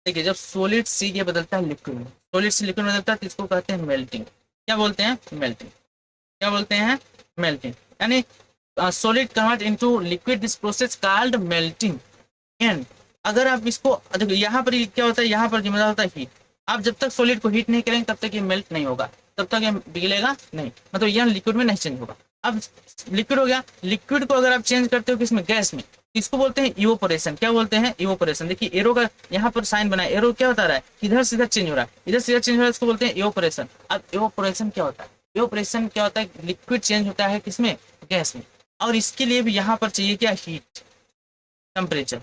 देखिए जब सॉलिड से ये बदलता है लिक्विड में, सॉलिड से लिक्विड में बदलता है तो इसको कहते हैं मेल्टिंग। क्या बोलते हैं, मेल्टिंग। क्या बोलते हैं, मेल्टिंग। यानी solid convert into liquid, this process called melting. And अगर आप इसको देखो यहाँ पर क्या होता है, यहाँ पर जिम्मेदार होता है हीट। आप जब तक सॉलिड को हीट नहीं करेंगे तब तक ये मेल्ट नहीं होगा, तब तक ये पिघलेगा नहीं, मतलब यह लिक्विड में नहीं चेंज होगा। अब लिक्विड हो गया, लिक्विड को अगर आप चेंज करते हो किसमें, गैस में, इसको बोलते हैं इवोपोरेशन। क्या बोलते हैं, इवोपोरेशन। देखिए एरो का यहाँ पर साइन बना है, एरो क्या बता रहा है, इधर सीधा चेंज हो रहा है, इधर सीधा चेंज हो रहा है, इसको बोलते हैं इवोपोरेशन। अब इवोपोरेशन क्या होता है, इवोपोरेशन क्या होता है, लिक्विड चेंज होता है किसमें, गैस में, और इसके लिए भी यहाँ पर चाहिए क्या, हीट, टेम्परेचर।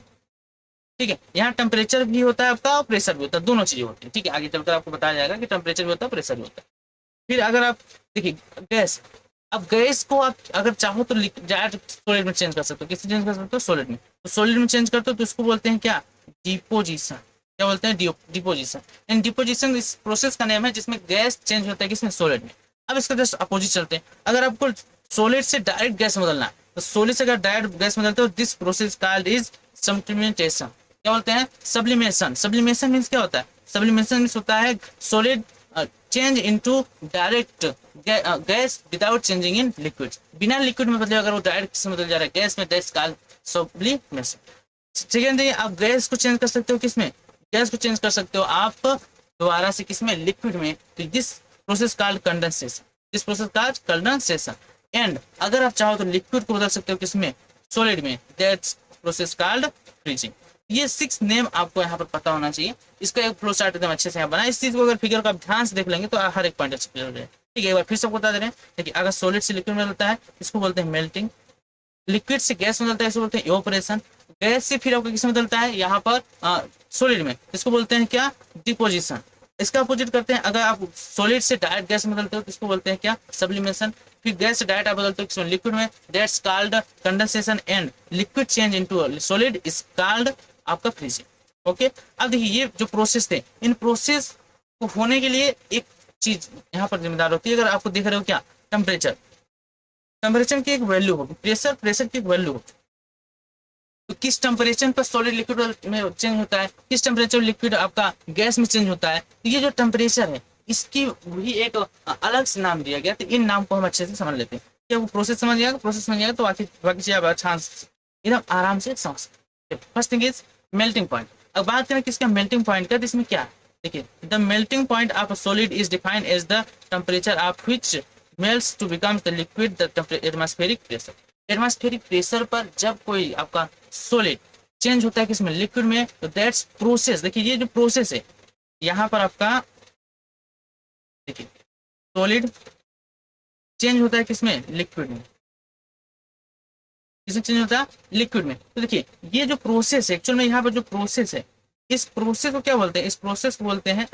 ठीक है, यहाँ टेम्परेचर भी होता है आपका और प्रेशर भी होता है, दोनों चीजें होती है। ठीक है, आगे चलकर आपको बताया जाएगा कि टेम्परेचर भी होता है, प्रेशर भी होता है। फिर अगर आप देखिए गैस, अब गैस को आप अगर चाहो तो डायरेक्ट सॉलिड में चेंज कर सकते हो। किससे चेंज कर सकते हो? सॉलिड में। तो सॉलिड में चेंज करते हो तो इसको बोलते हैं क्या? डिपोजिशन। क्या बोलते हैं? डिपोजिशन। एंड डिपोजिशन इस प्रोसेस का नेम है जिसमें गैस चेंज होता है किसमें? सॉलिड में। अब इसका जस्ट अपोजिट चलते हैं। अगर आपको सॉलिड से डायरेक्ट गैस बदलना है तो सॉलिड से अगर डायरेक्ट गैस बदलते हो this process called is sublimation. क्या बोलते हैं? सब्लिमेशन। सब्लिमेशन मीन्स क्या होता है? सब्लिमेशन मीन्स होता है solid change into direct gas without changing in liquid. बिना लिक्विड में बदले अगर वो डायरेक्ट से बदल जा रहा है गैस में, that's called sublimation. Second thing, आप गैस को चेंज कर सकते हो किसमें? गैस को चेंज कर सकते हो आप दोबारा से किसमें? लिक्विड में। तो this process called condensation. This process called condensation. And अगर आप चाहो तो लिक्विड को बदल सकते हो किसमें? सॉलिड में। That's process called freezing. ये 6 नेम आपको यहाँ पर पता होना चाहिए। इसका एक फ्लो चार्ट एकदम अच्छे से यहाँ बना। इस चीज को अगर फिगर का ध्यान से देख लेंगे तो हर एक पॉइंट अच्छे क्लियर हो जाएगा। ठीक है, एक बार फिर सबको बता दे रहे हैं। देखिए, अगर सॉलिड से लिक्विड में बदलता है इसको बोलते हैं मेल्टिंग। लिक्विड से गैस में बदलता है इसको बोलते हैं इवापोरेशन। गैस से फिर आपको किस में बदलता है? यहाँ पर सॉलिड में, इसको बोलते हैं क्या? डिपोजिशन। इसका अपोजिट करते हैं, अगर आप सॉलिड से डायरेक्ट गैस में बदलते हो तो इसको बोलते हैं क्या? सब्लिमेशन। फिर गैस से डायरेक्ट आप बदलते हो किसमें? लिक्विड में, that's called condensation. And liquid change into solid is called आपका फ्रीजिंग। ओके, अब देखिए ये जो प्रोसेस थे, इन प्रोसेस को होने के लिए एक चीज यहाँ पर जिम्मेदार होती है। अगर आपको देख रहे हो क्या? टेम्परेचर। टेम्परेचर की एक वैल्यू होगी, प्रेशर, प्रेशर की एक वैल्यू होगी। तो किस टेम्परेचर पर सॉलिड लिक्विड में चेंज होता है, किस टेम्परेचर लिक्विड आपका गैस में चेंज होता है, तो ये जो टेम्परेचर है इसकी भी एक अलग से नाम दिया गया। तो इन नाम को हम अच्छे से समझ लेते हैं। क्या वो प्रोसेस समझ जाएगा? प्रोसेस समझ जाएगा तो बाकी बाकी चीज आप अच्छा एकदम आराम से समझ सकते। First thing is melting point. अब बात करें किसका मेल्टिंग पॉइंट का, तो इसमें क्या है? देखिए, the melting point of a solid is defined as the temperature of which melts to become the liquid the atmospheric pressure. Atmospheric pressure पर जब कोई आपका सॉलिड चेंज होता है किसमें? लिक्विड में, तो दैट्स प्रोसेस। देखिए ये जो प्रोसेस है यहाँ पर आपका, देखिए सॉलिड चेंज होता है किसमें? लिक्विड में। किसमें चेंज होता है? लिक्विड में। तो देखिए ये जो प्रोसेस है, एक्चुअल में यहाँ पर जो प्रोसेस है, इस प्रोसेस को क्या बोलते हैं? इस प्रोसेस को बोलते हैं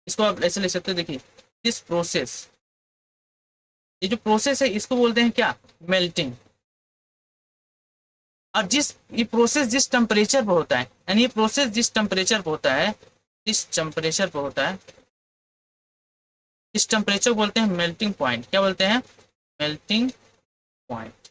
इसको आप ऐसे लिख सकते हो। देखिए इस प्रोसेस, ये जो प्रोसेस है इसको बोलते हैं क्या? मेल्टिंग। और जिस ये प्रोसेस जिस टेम्परेचर पर होता है, यानी ये प्रोसेस जिस टेम्परेचर पर होता है, जिस टेम्परेचर पर होता है, इस टेम्परेचर बोलते हैं मेल्टिंग पॉइंट। क्या बोलते हैं? Melting point.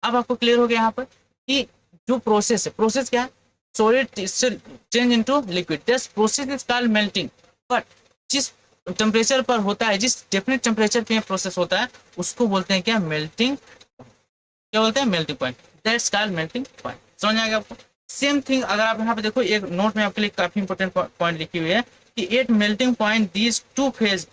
अब आपको क्लियर हो गया यहाँ पर कि जो प्रोसेस है, प्रोसेस क्या है? Solid change into liquid, this process is called melting. But जिस टेम्परेचर पर होता है, जिस डेफिनेट टेम्परेचर पे प्रोसेस होता है, उसको बोलते हैं क्या? मेल्टिंग। क्या बोलते हैं? Melting point. That's called melting point. समझ आएगा आपको? सेम थिंग अगर आप यहाँ पे देखो, एक नोट में आपके लिए काफी इंपॉर्टेंट पॉइंट लिखी हुई है कि at melting point these two phase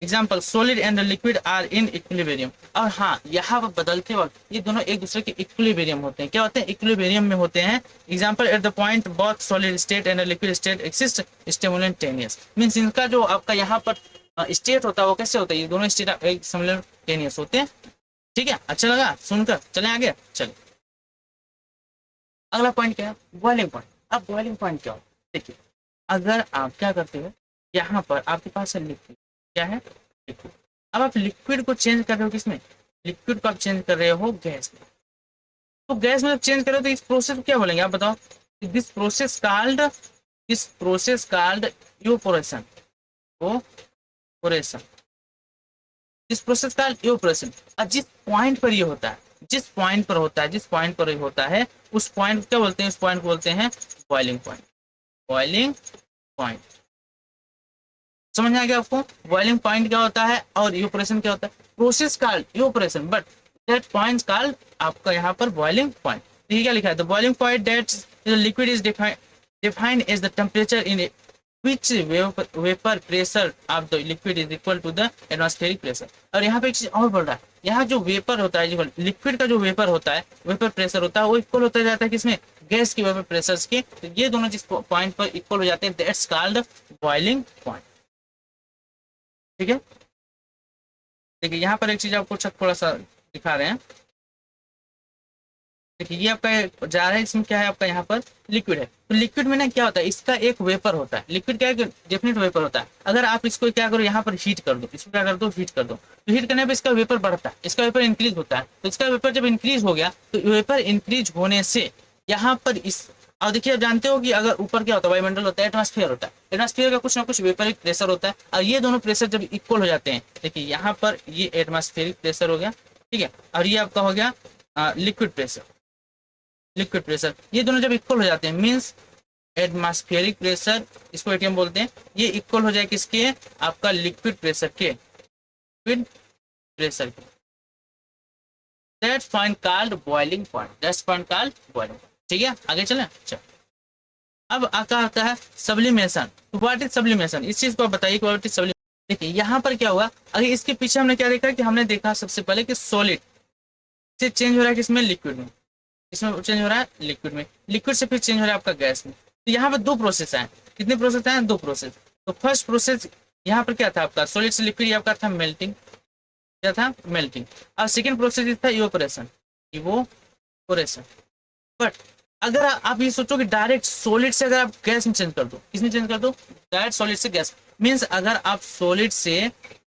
example solid and liquid are in equilibrium. और हाँ, यहाँ पर बदलते वक्त ये दोनों एक दूसरे के इक्विलिब्रियम होते हैं। क्या होते हैं? इक्विलिब्रियम में होते हैं। Example at the point both solid state and liquid state exist simultaneous. Means इनका जो आपका यहाँ पर स्टेट होता है वो कैसे होता है? ये दोनों स्टेट एक सिमुलेटेनियस होते हैं। ठीक है, अच्छा लगा सुनकर? चले आगे, चलिए अगला पॉइंट क्या है? Boiling point. अब बॉइलिंग पॉइंट क्या होता है? देखिए, अगर आप क्या करते हो, यहाँ पर आपके पास है लिक्विड। क्या है? लिक्विड। अब आप लिक्विड को चेंज कर रहे हो किसमें? लिक्विड को आप चेंज कर रहे हो गैस में। तो गैस में जब चेंज कर रहे हो तो इस प्रोसेस को क्या बोलेंगे आप बताओ? This process called evaporation. Evaporation. जिस प्रोसेस का इवेपोरेशन। और जिस पॉइंट पर ये होता है, जिस पॉइंट पर होता है, जिस पॉइंट पर ये होता है, उस पॉइंट को क्या बोलते हैं? उस पॉइंट को बोलते हैं बॉइलिंग पॉइंट। Boiling point. समझ में आ गया आपको? बॉइलिंग पॉइंट क्या होता है और इवेपोरेशन क्या होता है? Process called evaporation, but that point called आपका यहाँ पर बॉइलिंग पॉइंट। ठीक है, क्या लिखा है? The boiling point that liquid is defined as the temperature in which vapor pressure of the liquid is equal to the atmospheric pressure। और यहाँ पे एक चीज और बोल रहा है, यहाँ जो वेपर होता है, जो लिक्विड का जो वेपर होता है, वेपर प्रेशर होता है, वो इक्वल होता जाता है किसमें? गैस की वेपर प्रेशर के। तो ये दोनों जिस पॉइंट पर इक्वल हो जाते हैं दैट्स कॉल्ड बॉइलिंग पॉइंट। ठीक है, देखिए यहाँ पर एक चीज आपको थोड़ा सा दिखा रहे हैं। देखिए ये आपका जा रहा है, इसमें क्या है आपका यहाँ पर लिक्विड है। तो लिक्विड में ना क्या होता है, इसका एक वेपर होता है। लिक्विड क्या है, डेफिनेट वेपर होता है। अगर आप इसको क्या करो, यहाँ पर हीट कर दो, इसको क्या कर दो, हीट कर दो, तो हीट करने पर इसका वेपर बढ़ता है, इसका वेपर इंक्रीज होता है। तो इसका वेपर जब इंक्रीज हो गया, तो वेपर इंक्रीज होने से यहाँ पर इस, और देखिए आप जानते हो कि अगर ऊपर क्या होता है, वायुमंडल होता है, एटमॉस्फेयर होता है, एटमॉस्फेयर का कुछ ना कुछ वेपरिक प्रेशर होता है, और ये दोनों प्रेशर जब इक्वल हो जाते हैं, देखिए यहाँ पर ये एटमॉस्फेरिक प्रेशर हो गया, ठीक है, और ये आपका हो गया लिक्विड प्रेशर। लिक्विड प्रेशर ये दोनों जब इक्वल हो जाते हैं, मीन्स एटमॉस्फेरिक प्रेशर, इसको एटीएम बोलते हैं, ये इक्वल हो जाए किसके, आपका लिक्विड प्रेशर के, लिक्विड प्रेशर के, that's point called boiling point, that's point called boiling. ठीक है, आगे चलें। चलो अब आता है सब्लिमेशन। व्हाट इज सब्लिमेशन, इस चीज को आप बताइए कि व्हाट इज सब्लिमेशन। देखिए यहाँ पर क्या हुआ, अगर इसके पीछे हमने क्या देखा कि हमने देखा सबसे पहले कि सॉलिड से चेंज हो रहा है किसमें, लिक्विड में, इसमें चेंज हो रहा है लिक्विड में, लिक्विड से फिर चेंज हो रहा है आपका गैस में। तो यहाँ पर दो प्रोसेस है, कितने प्रोसेस हैं, दो प्रोसेस। तो फर्स्ट प्रोसेस यहाँ पर क्या था आपका, सॉलिड से लिक्विड, ये आपका था मेल्टिंग, क्या था, मेल्टिंग। और सेकेंड प्रोसेस था इवोपोरेशन, इवोपोरेशन। बट अगर आप ये सोचो कि डायरेक्ट सॉलिड से अगर आप गैस में चेंज कर दो, किसमें चेंज कर दो, डायरेक्ट सॉलिड से गैस, मीन्स अगर आप सॉलिड से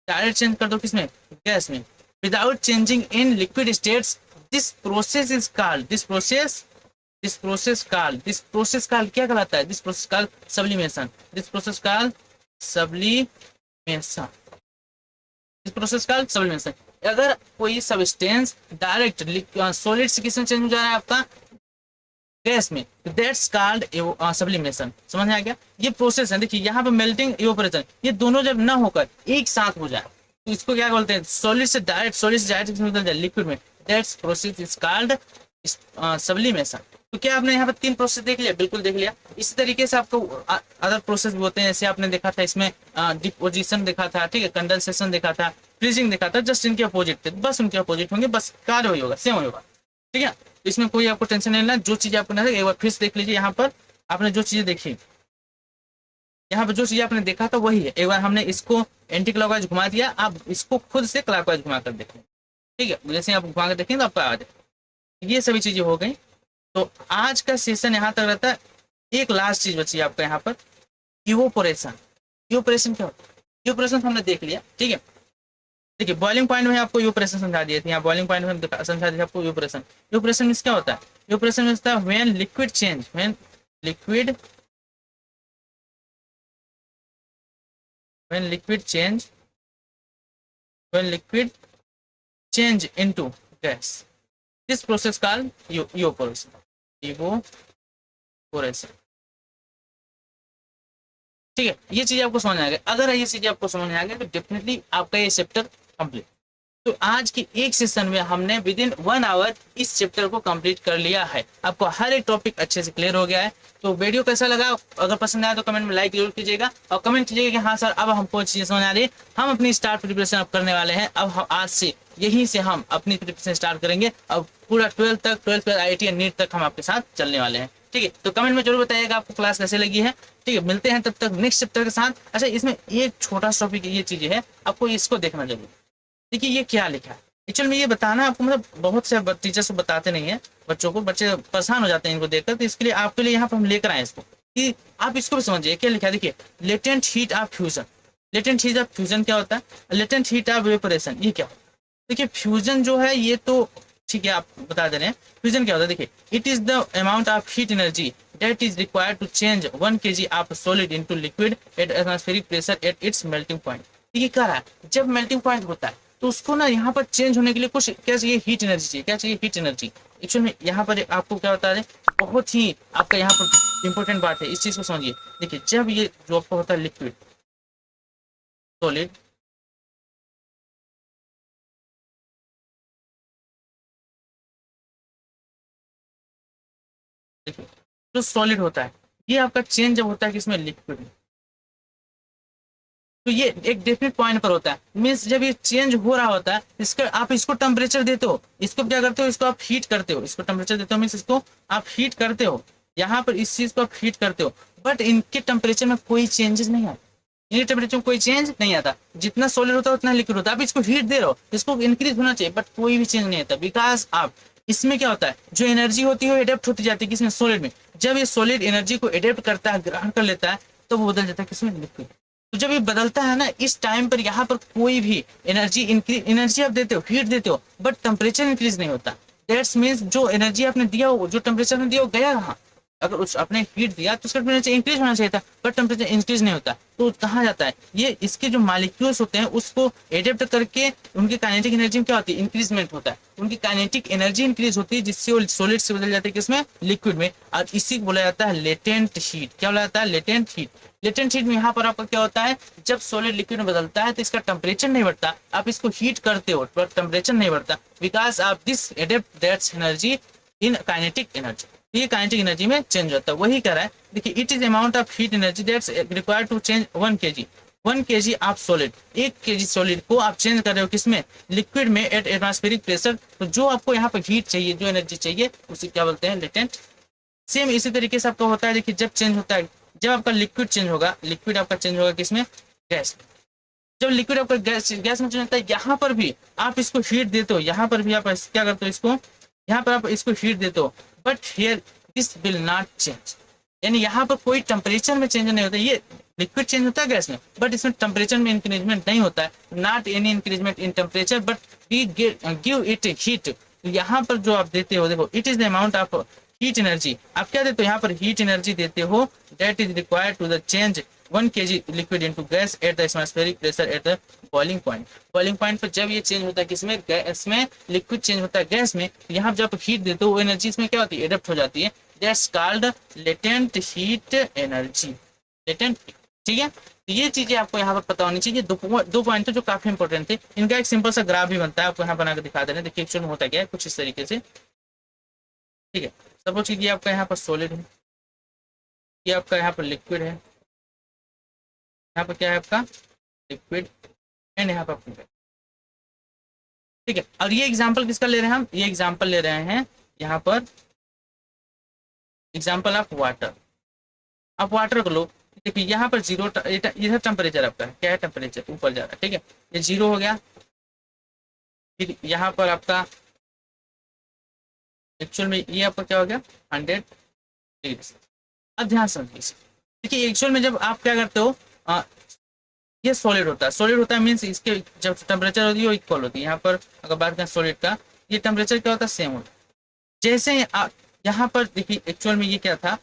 डायरेक्ट चेंज कर दो किसमें, गैस में, without changing in liquid states, this process is called, this process called क्या कहलाता है, this process called sublimation, this process called sublimation, this process called sublimation. अगर कोई सब्सटेंस डायरेक्ट सॉलिड से किसमें चेंज हो जा रहा है, आपका गैस में, दैट्स कॉल्ड सब्लिमेशन। समझ में आ गया, ये प्रोसेस है। देखिए यहाँ पे मेल्टिंग, इवोपोरेशन, ये दोनों जब ना होकर एक साथ हो जाए, तो इसको क्या बोलते हैं, सॉलिड से डायरेक्ट निकल जाए लिक्विड में, that's process is called sublimation. तो क्या आपने यहाँ पर तीन प्रोसेस देख लिया, बिल्कुल देख लिया। इसी तरीके से आपको अदर प्रोसेस भी होते हैं, जैसे आपने देखा था इसमें डिपोजिशन देखा था, ठीक है, कंडेंसेशन देखा था, फ्रीजिंग देखा था, जस्ट इनके अपोजिट थे, बस उनके अपोजिट होंगे, बस कार्य वही होगा, सेम होगा। ठीक है, इसमें कोई आपको टेंशन नहीं लेना, जो चीज आपको ना, एक बार फिर से देख लीजिए, यहाँ पर आपने जो चीजें देखी, यहाँ पर जो चीज आपने देखा था वही है। एक बार हमने इसको एंटी क्लॉकवाइज घुमा दिया, आप इसको खुद से क्लॉकवाइज घुमा कर देखें, ठीक है, जैसे आप घुमा कर देखेंगे तो आपका आ जाए। ये सभी चीजें हो गई। तो आज का सेशन यहाँ तक रहता है। एक लास्ट चीज बची आपका यहाँ पर, इवोपोरेशन। इवोपोरेशन क्या होता है, इवोपोरेशन हमने देख लिया, ठीक है। देखिए बॉइलिंग पॉइंट में आपको इवोपोरेशन समझा दिए थे, यहाँ बॉइलिंग पॉइंट में समझा दिया आपको इवोपोरेशन। इवोपोरेशन मींस क्या होता है, इवोपोरेशन मींस होता है when liquid change, when liquid change into gas, this process called evaporation, evaporation. ठीक है, ये चीज आपको समझ आ गया। अगर ये चीजें आपको समझ आ गया तो डेफिनेटली आपका ये चैप्टर कंप्लीट। तो आज की एक सेशन में हमने विद इन 1 आवर इस चैप्टर को कंप्लीट कर लिया है। आपको हर एक टॉपिक अच्छे से क्लियर हो गया है। तो वीडियो कैसा लगा, अगर पसंद आया तो कमेंट में लाइक जरूर कीजिएगा, और कमेंट कीजिएगा कि हाँ सर अब हमको चीजें समझ आ रही है, हम अपनी स्टार्ट प्रिपरेशन अब करने वाले हैं। अब हम आज से यहीं से हम अपनी प्रिपरेशन स्टार्ट करेंगे। अब पूरा 12th के IIT और नीट तक हम आपके साथ चलने वाले हैं। ठीक है, तो कमेंट में जरूर बताइएगा आपको क्लास कैसे लगी है। ठीक है, मिलते हैं तब तक नेक्स्ट चैप्टर के साथ। अच्छा, इसमें एक छोटा सा टॉपिक ये चीजें है, आपको इसको देखना जरूर। देखिए ये क्या लिखा है, एक्चुअल में ये बताना आपको, मतलब बहुत से टीचर्स बताते नहीं है बच्चों को, बच्चे परेशान हो जाते हैं इनको देखकर। तो इसके लिए आपके लिए यहाँ पर हम लेकर आए इसको, कि आप इसको भी समझिए क्या लिखा है। देखिए latent heat of fusion, latent heat of fusion क्या होता है, लेटेंट हीट ऑफ वेपोरेशन ये क्या होता है। देखिए फ्यूजन जो है ये तो ठीक है, आप बता दे रहे हैं फ्यूजन क्या होता है। देखिए it is the amount of heat energy that is required to change 1 kg of solid into liquid at atmospheric pressure at its melting point। ये कह रहा है जब मेल्टिंग पॉइंट होता है तो उसको ना यहाँ पर चेंज होने के लिए कुछ क्या चाहिए, हीट एनर्जी चाहिए। क्या चाहिए, हीट एनर्जी। एक्चुअल में यहाँ पर आपको क्या बता रहे, बहुत ही आपका यहाँ पर इंपॉर्टेंट बात है, इस चीज को समझिए। देखिए जब ये जो आपका होता है लिक्विड सॉलिड, देखिए जो सॉलिड होता है ये आपका चेंज जब होता है कि इसमें लिक्विड में, तो ये एक डेफिनेट पॉइंट पर होता है। मीन्स जब ये चेंज हो रहा होता है, इसका आप इसको टेम्परेचर देते हो, इसको क्या करते हो, इसको आप हीट करते हो, इसको टेम्परेचर देते हो, मीन्स इसको आप हीट करते हो, यहाँ पर इस चीज को आप हीट करते हो, बट इनके टेम्परेचर में कोई चेंजेस नहीं आता। इनके टेम्परेचर में कोई चेंज नहीं आता, जितना सॉलिड होता है उतना लिक्विड होता है। आप इसको हीट दे रहे हो, इसको इंक्रीज होना चाहिए, बट कोई भी चेंज नहीं आता, बिकॉज आप इसमें क्या होता है, जो एनर्जी होती है वो एडेप्ट होती जाती है किसमें, सॉलिड में। जब ये सॉलिड एनर्जी को एडेप्ट करता है, ग्रहण कर लेता है, तो वो बदल जाता है किसमें, लिक्विड। तो जब ये बदलता है ना, इस टाइम पर यहाँ पर कोई भी एनर्जी इंक्रीज, एनर्जी आप देते हो, हीट देते हो, बट टेम्परेचर इंक्रीज नहीं होता। दैट्स मीन्स जो एनर्जी आपने दिया हो, जो टेम्परेचर में दिया हो, गया कहाँ, अगर उस आपने हीट दिया तो उसका टेम्परेचर इंक्रीज होना चाहिए था, बट टेम्परेचर इंक्रीज नहीं होता। तो कहाँ जाता है ये, इसके जो मालिक्यूल्स होते हैं उसको एडेप्ट करके उनकी काइनेटिक एनर्जी में क्या होती है, इंक्रीजमेंट होता है, उनकी काइनेटिक एनर्जी इंक्रीज होती है, जिससे वो सॉलिड से बदल जाते हैं किसमें, लिक्विड में। और इसी को बोला जाता है लेटेंट हीट। क्या बोला जाता है, लेटेंट हीट। लेटेंट हीट में यहाँ पर आपका क्या होता है, जब सॉलिड लिक्विड में बदलता है तो इसका टेम्परेचर नहीं बढ़ता, आप इसको हीट करते हो पर टेम्परेचर नहीं बढ़ता, because of this adapt that's energy in kinetic energy. ये काइनेटिक एनर्जी में चेंज होता है। वही कह रहा है, देखिए, it is amount of heat energy that's required to change 1 kg, 1 kg of solid, 1 kg सॉलिड को आप चेंज कर रहे हो किसमें, लिक्विड में, एट एटमॉस्फेरिक प्रेशर। तो जो आपको यहाँ पर हीट चाहिए, जो एनर्जी चाहिए, उसे क्या बोलते हैं, लेटेंट। सेम इसी तरीके से आपका होता है, देखिए, जब चेंज होता है, जब आपका लिक्विड चेंज होगा, लिक्विड आपका चेंज होगा किसमें, गैस। जब लिक्विड आपका गैस में चेंज होता है, यहाँ पर भी आप इसको हीट देते हो, यहाँ पर भी आप क्या करते हो, इसको यहाँ पर आप इसको हीट देते हो, but here this will not change. यानी यहाँ पर कोई टेम्परेचर में चेंज नहीं होता, ये लिक्विड चेंज होता है गैस में, बट इसमें टेम्परेचर में इंक्रीजमेंट नहीं होता है, not any increment in temperature, but we give it heat. यहाँ पर जो आप देते हो, देखो, it is the amount of heat energy, आप क्या देते हो, यहाँ पर हीट एनर्जी देते हो, that is required to the change 1 kg liquid into gas at the atmospheric pressure at the boiling point. Boiling point पर जब ये चेंज होता है किसमें, गैस में, लिक्विड चेंज होता है गैस में, यहाँ जब हीट देते हो, वो एनर्जी इसमें क्या होती है, एडप्ट हो जाती है, that's called latent heat energy, latent. ठीक है, तो ये चीजें आपको यहाँ पर पता होनी चाहिए। दो पॉइंट थे जो काफी इंपॉर्टेंट थे, इनका एक सिंपल सा ग्राफ भी बनता है, आपको यहाँ बनाकर दिखा दे रहे हैं। देखिए एक्चुअल में होता क्या है, कुछ इस तरीके से। ठीक है, सपोज कीजिए आपका यहाँ पर सॉलिड है, ये आपका यहाँ पर लिक्विड है, यहाँ पर क्या है आपका लिक्विड, एंड यहाँ पर आपका गैस। ठीक है, और ये एग्जांपल किसका ले रहे हैं हम, ये एग्जांपल ले रहे हैं यहाँ पर, एग्जांपल ऑफ वाटर। आप वाटर को लो, देखिए यहाँ पर जीरो, इधर टेम्परेचर आपका क्या है, टेम्परेचर ऊपर जा रहा है। ठीक है, ये जीरो हो गया, फिर यहाँ पर आपका एक्चुअल में ये आपका क्या हो गया, 100 डिग्री। अब ध्यान समझिए, देखिए एक्चुअल में जब आप क्या करते हो, ये सॉलिड होता है, सॉलिड होता है मीन्स इसके जब टेम्परेचर होती है वो इक्वल होती है। यहाँ पर अगर बात करें सॉलिड का, ये टेम्परेचर क्या होता है, सेम होता है। जैसे यहाँ पर देखिए एक्चुअल में ये क्या था,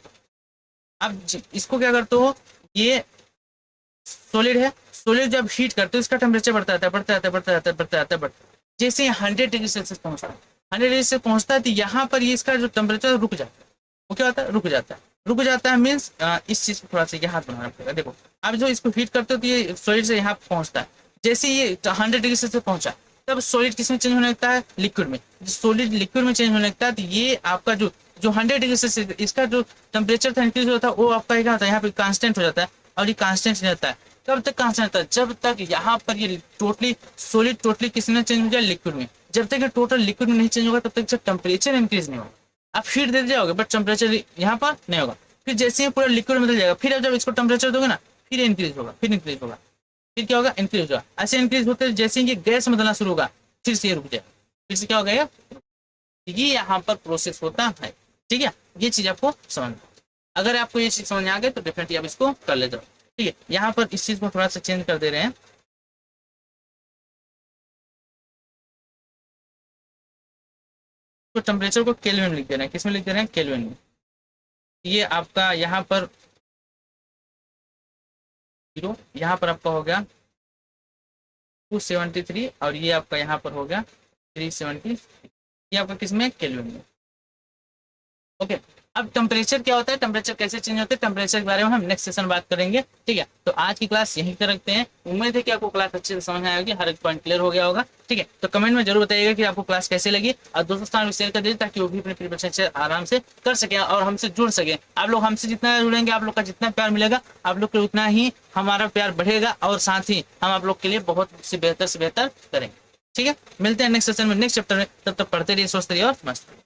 अब इसको क्या करते हो, ये सॉलिड है, सॉलिड जब हीट करते हो इसका टेम्परेचर बढ़ता रहता है, बढ़ता रहता है, बढ़ता रहता है, बढ़ता रहता है, बढ़ता। जैसे 100 डिग्री सेल्सियस पहुंचता है, 100 डिग्री से पहुंचता है, तो यहाँ पर ये इसका जो टेम्परेचर रुक जाता है, वो क्या होता है, रुक जाता है। रुक जाता है मीन्स इस चीज को थोड़ा सा ये हाथ बनाना पड़ेगा। देखो, आप जो इसको हीट करते हो तो ये सॉलिड से यहाँ पहुंचता है, जैसे ये 100 डिग्री से पहुंचा, तब सॉलिड किस में चेंज होने लगता है, लिक्विड में। सॉलिड लिक्विड में चेंज होने लगता है, तो ये आपका जो जो 100 डिग्री से इसका जो टेम्परेचर था इंक्रीज होता है, वो आपका क्या होता है, यहाँ पे कांस्टेंट हो जाता है, और ये कांस्टेंट नहीं रहता है। कब तक कांस्टेंट रहता है, जब तक यहाँ पर ये टोटली सॉलिड टोटली किस में चेंज हो जाए, लिक्विड में। जब तक ये टोटल लिक्विड में नहीं चेंज होगा, तब तक टेम्परेचर इंक्रीज नहीं होगा। आप हीट दे जाओगे बट टेम्परेचर यहाँ पर नहीं होगा। फिर जैसे ही पूरा लिक्विड में बदल जाएगा, फिर जब इसको टेम्परेचर दोगे ना, फिर इंक्रीज होगा, फिर इंक्रीज होगा, फिर क्या होगा, इंक्रीज होगा। ऐसे इंक्रीज होते जैसे ये गैस में बदलना शुरू होगा, फिर से ये रुक जाएगा, फिर से क्या हो गया, ये यहाँ पर प्रोसेस होता है। ठीक है, ये चीज आपको समझ, अगर आपको ये चीज समझ में आ गई तो डेफिनेटली आप इसको कर लेते हो। ठीक है, यहाँ पर इस चीज को थोड़ा सा चेंज कर दे रहे हैं, तो टेम्परेचर को केल्विन में लिख दे रहे हैं, किसमें लिख दे रहे हैं, केल्विन में। ये आपका यहाँ पर जीरो, यहाँ पर आपका हो गया 273, और ये आपका यहाँ पर हो गया 370, ये आपका किसमें, केल्विन में। ओके, अब टेम्परेचर क्या होता है, टेम्परेचर कैसे चेंज होते हैं, टेम्परेचर के बारे में हम नेक्स्ट सेशन बात करेंगे। ठीक है, तो आज की क्लास यहीं पर रखते हैं। उम्मीद है कि आपको क्लास अच्छे से समझ में आएगी, हर एक पॉइंट क्लियर हो गया होगा। ठीक है, तो कमेंट में जरूर बताइएगा कि आपको क्लास कैसे लगी, और दोस्तों साथ में शेयर कर दीजिए ताकि वो भी अपने प्रिपरेशन आराम से कर सके और हमसे जुड़ सके। आप लोग हमसे जितना जुड़ेंगे, आप लोग का जितना प्यार मिलेगा, आप लोग को उतना ही हमारा प्यार बढ़ेगा, और साथ ही हम आप लोग के लिए बहुत से बेहतर करेंगे। ठीक है, मिलते हैं नेक्स्ट सेशन में, नेक्स्ट चैप्टर में। तब तक पढ़ते रहिए, स्वस्थ रहिए और मस्त रहिए।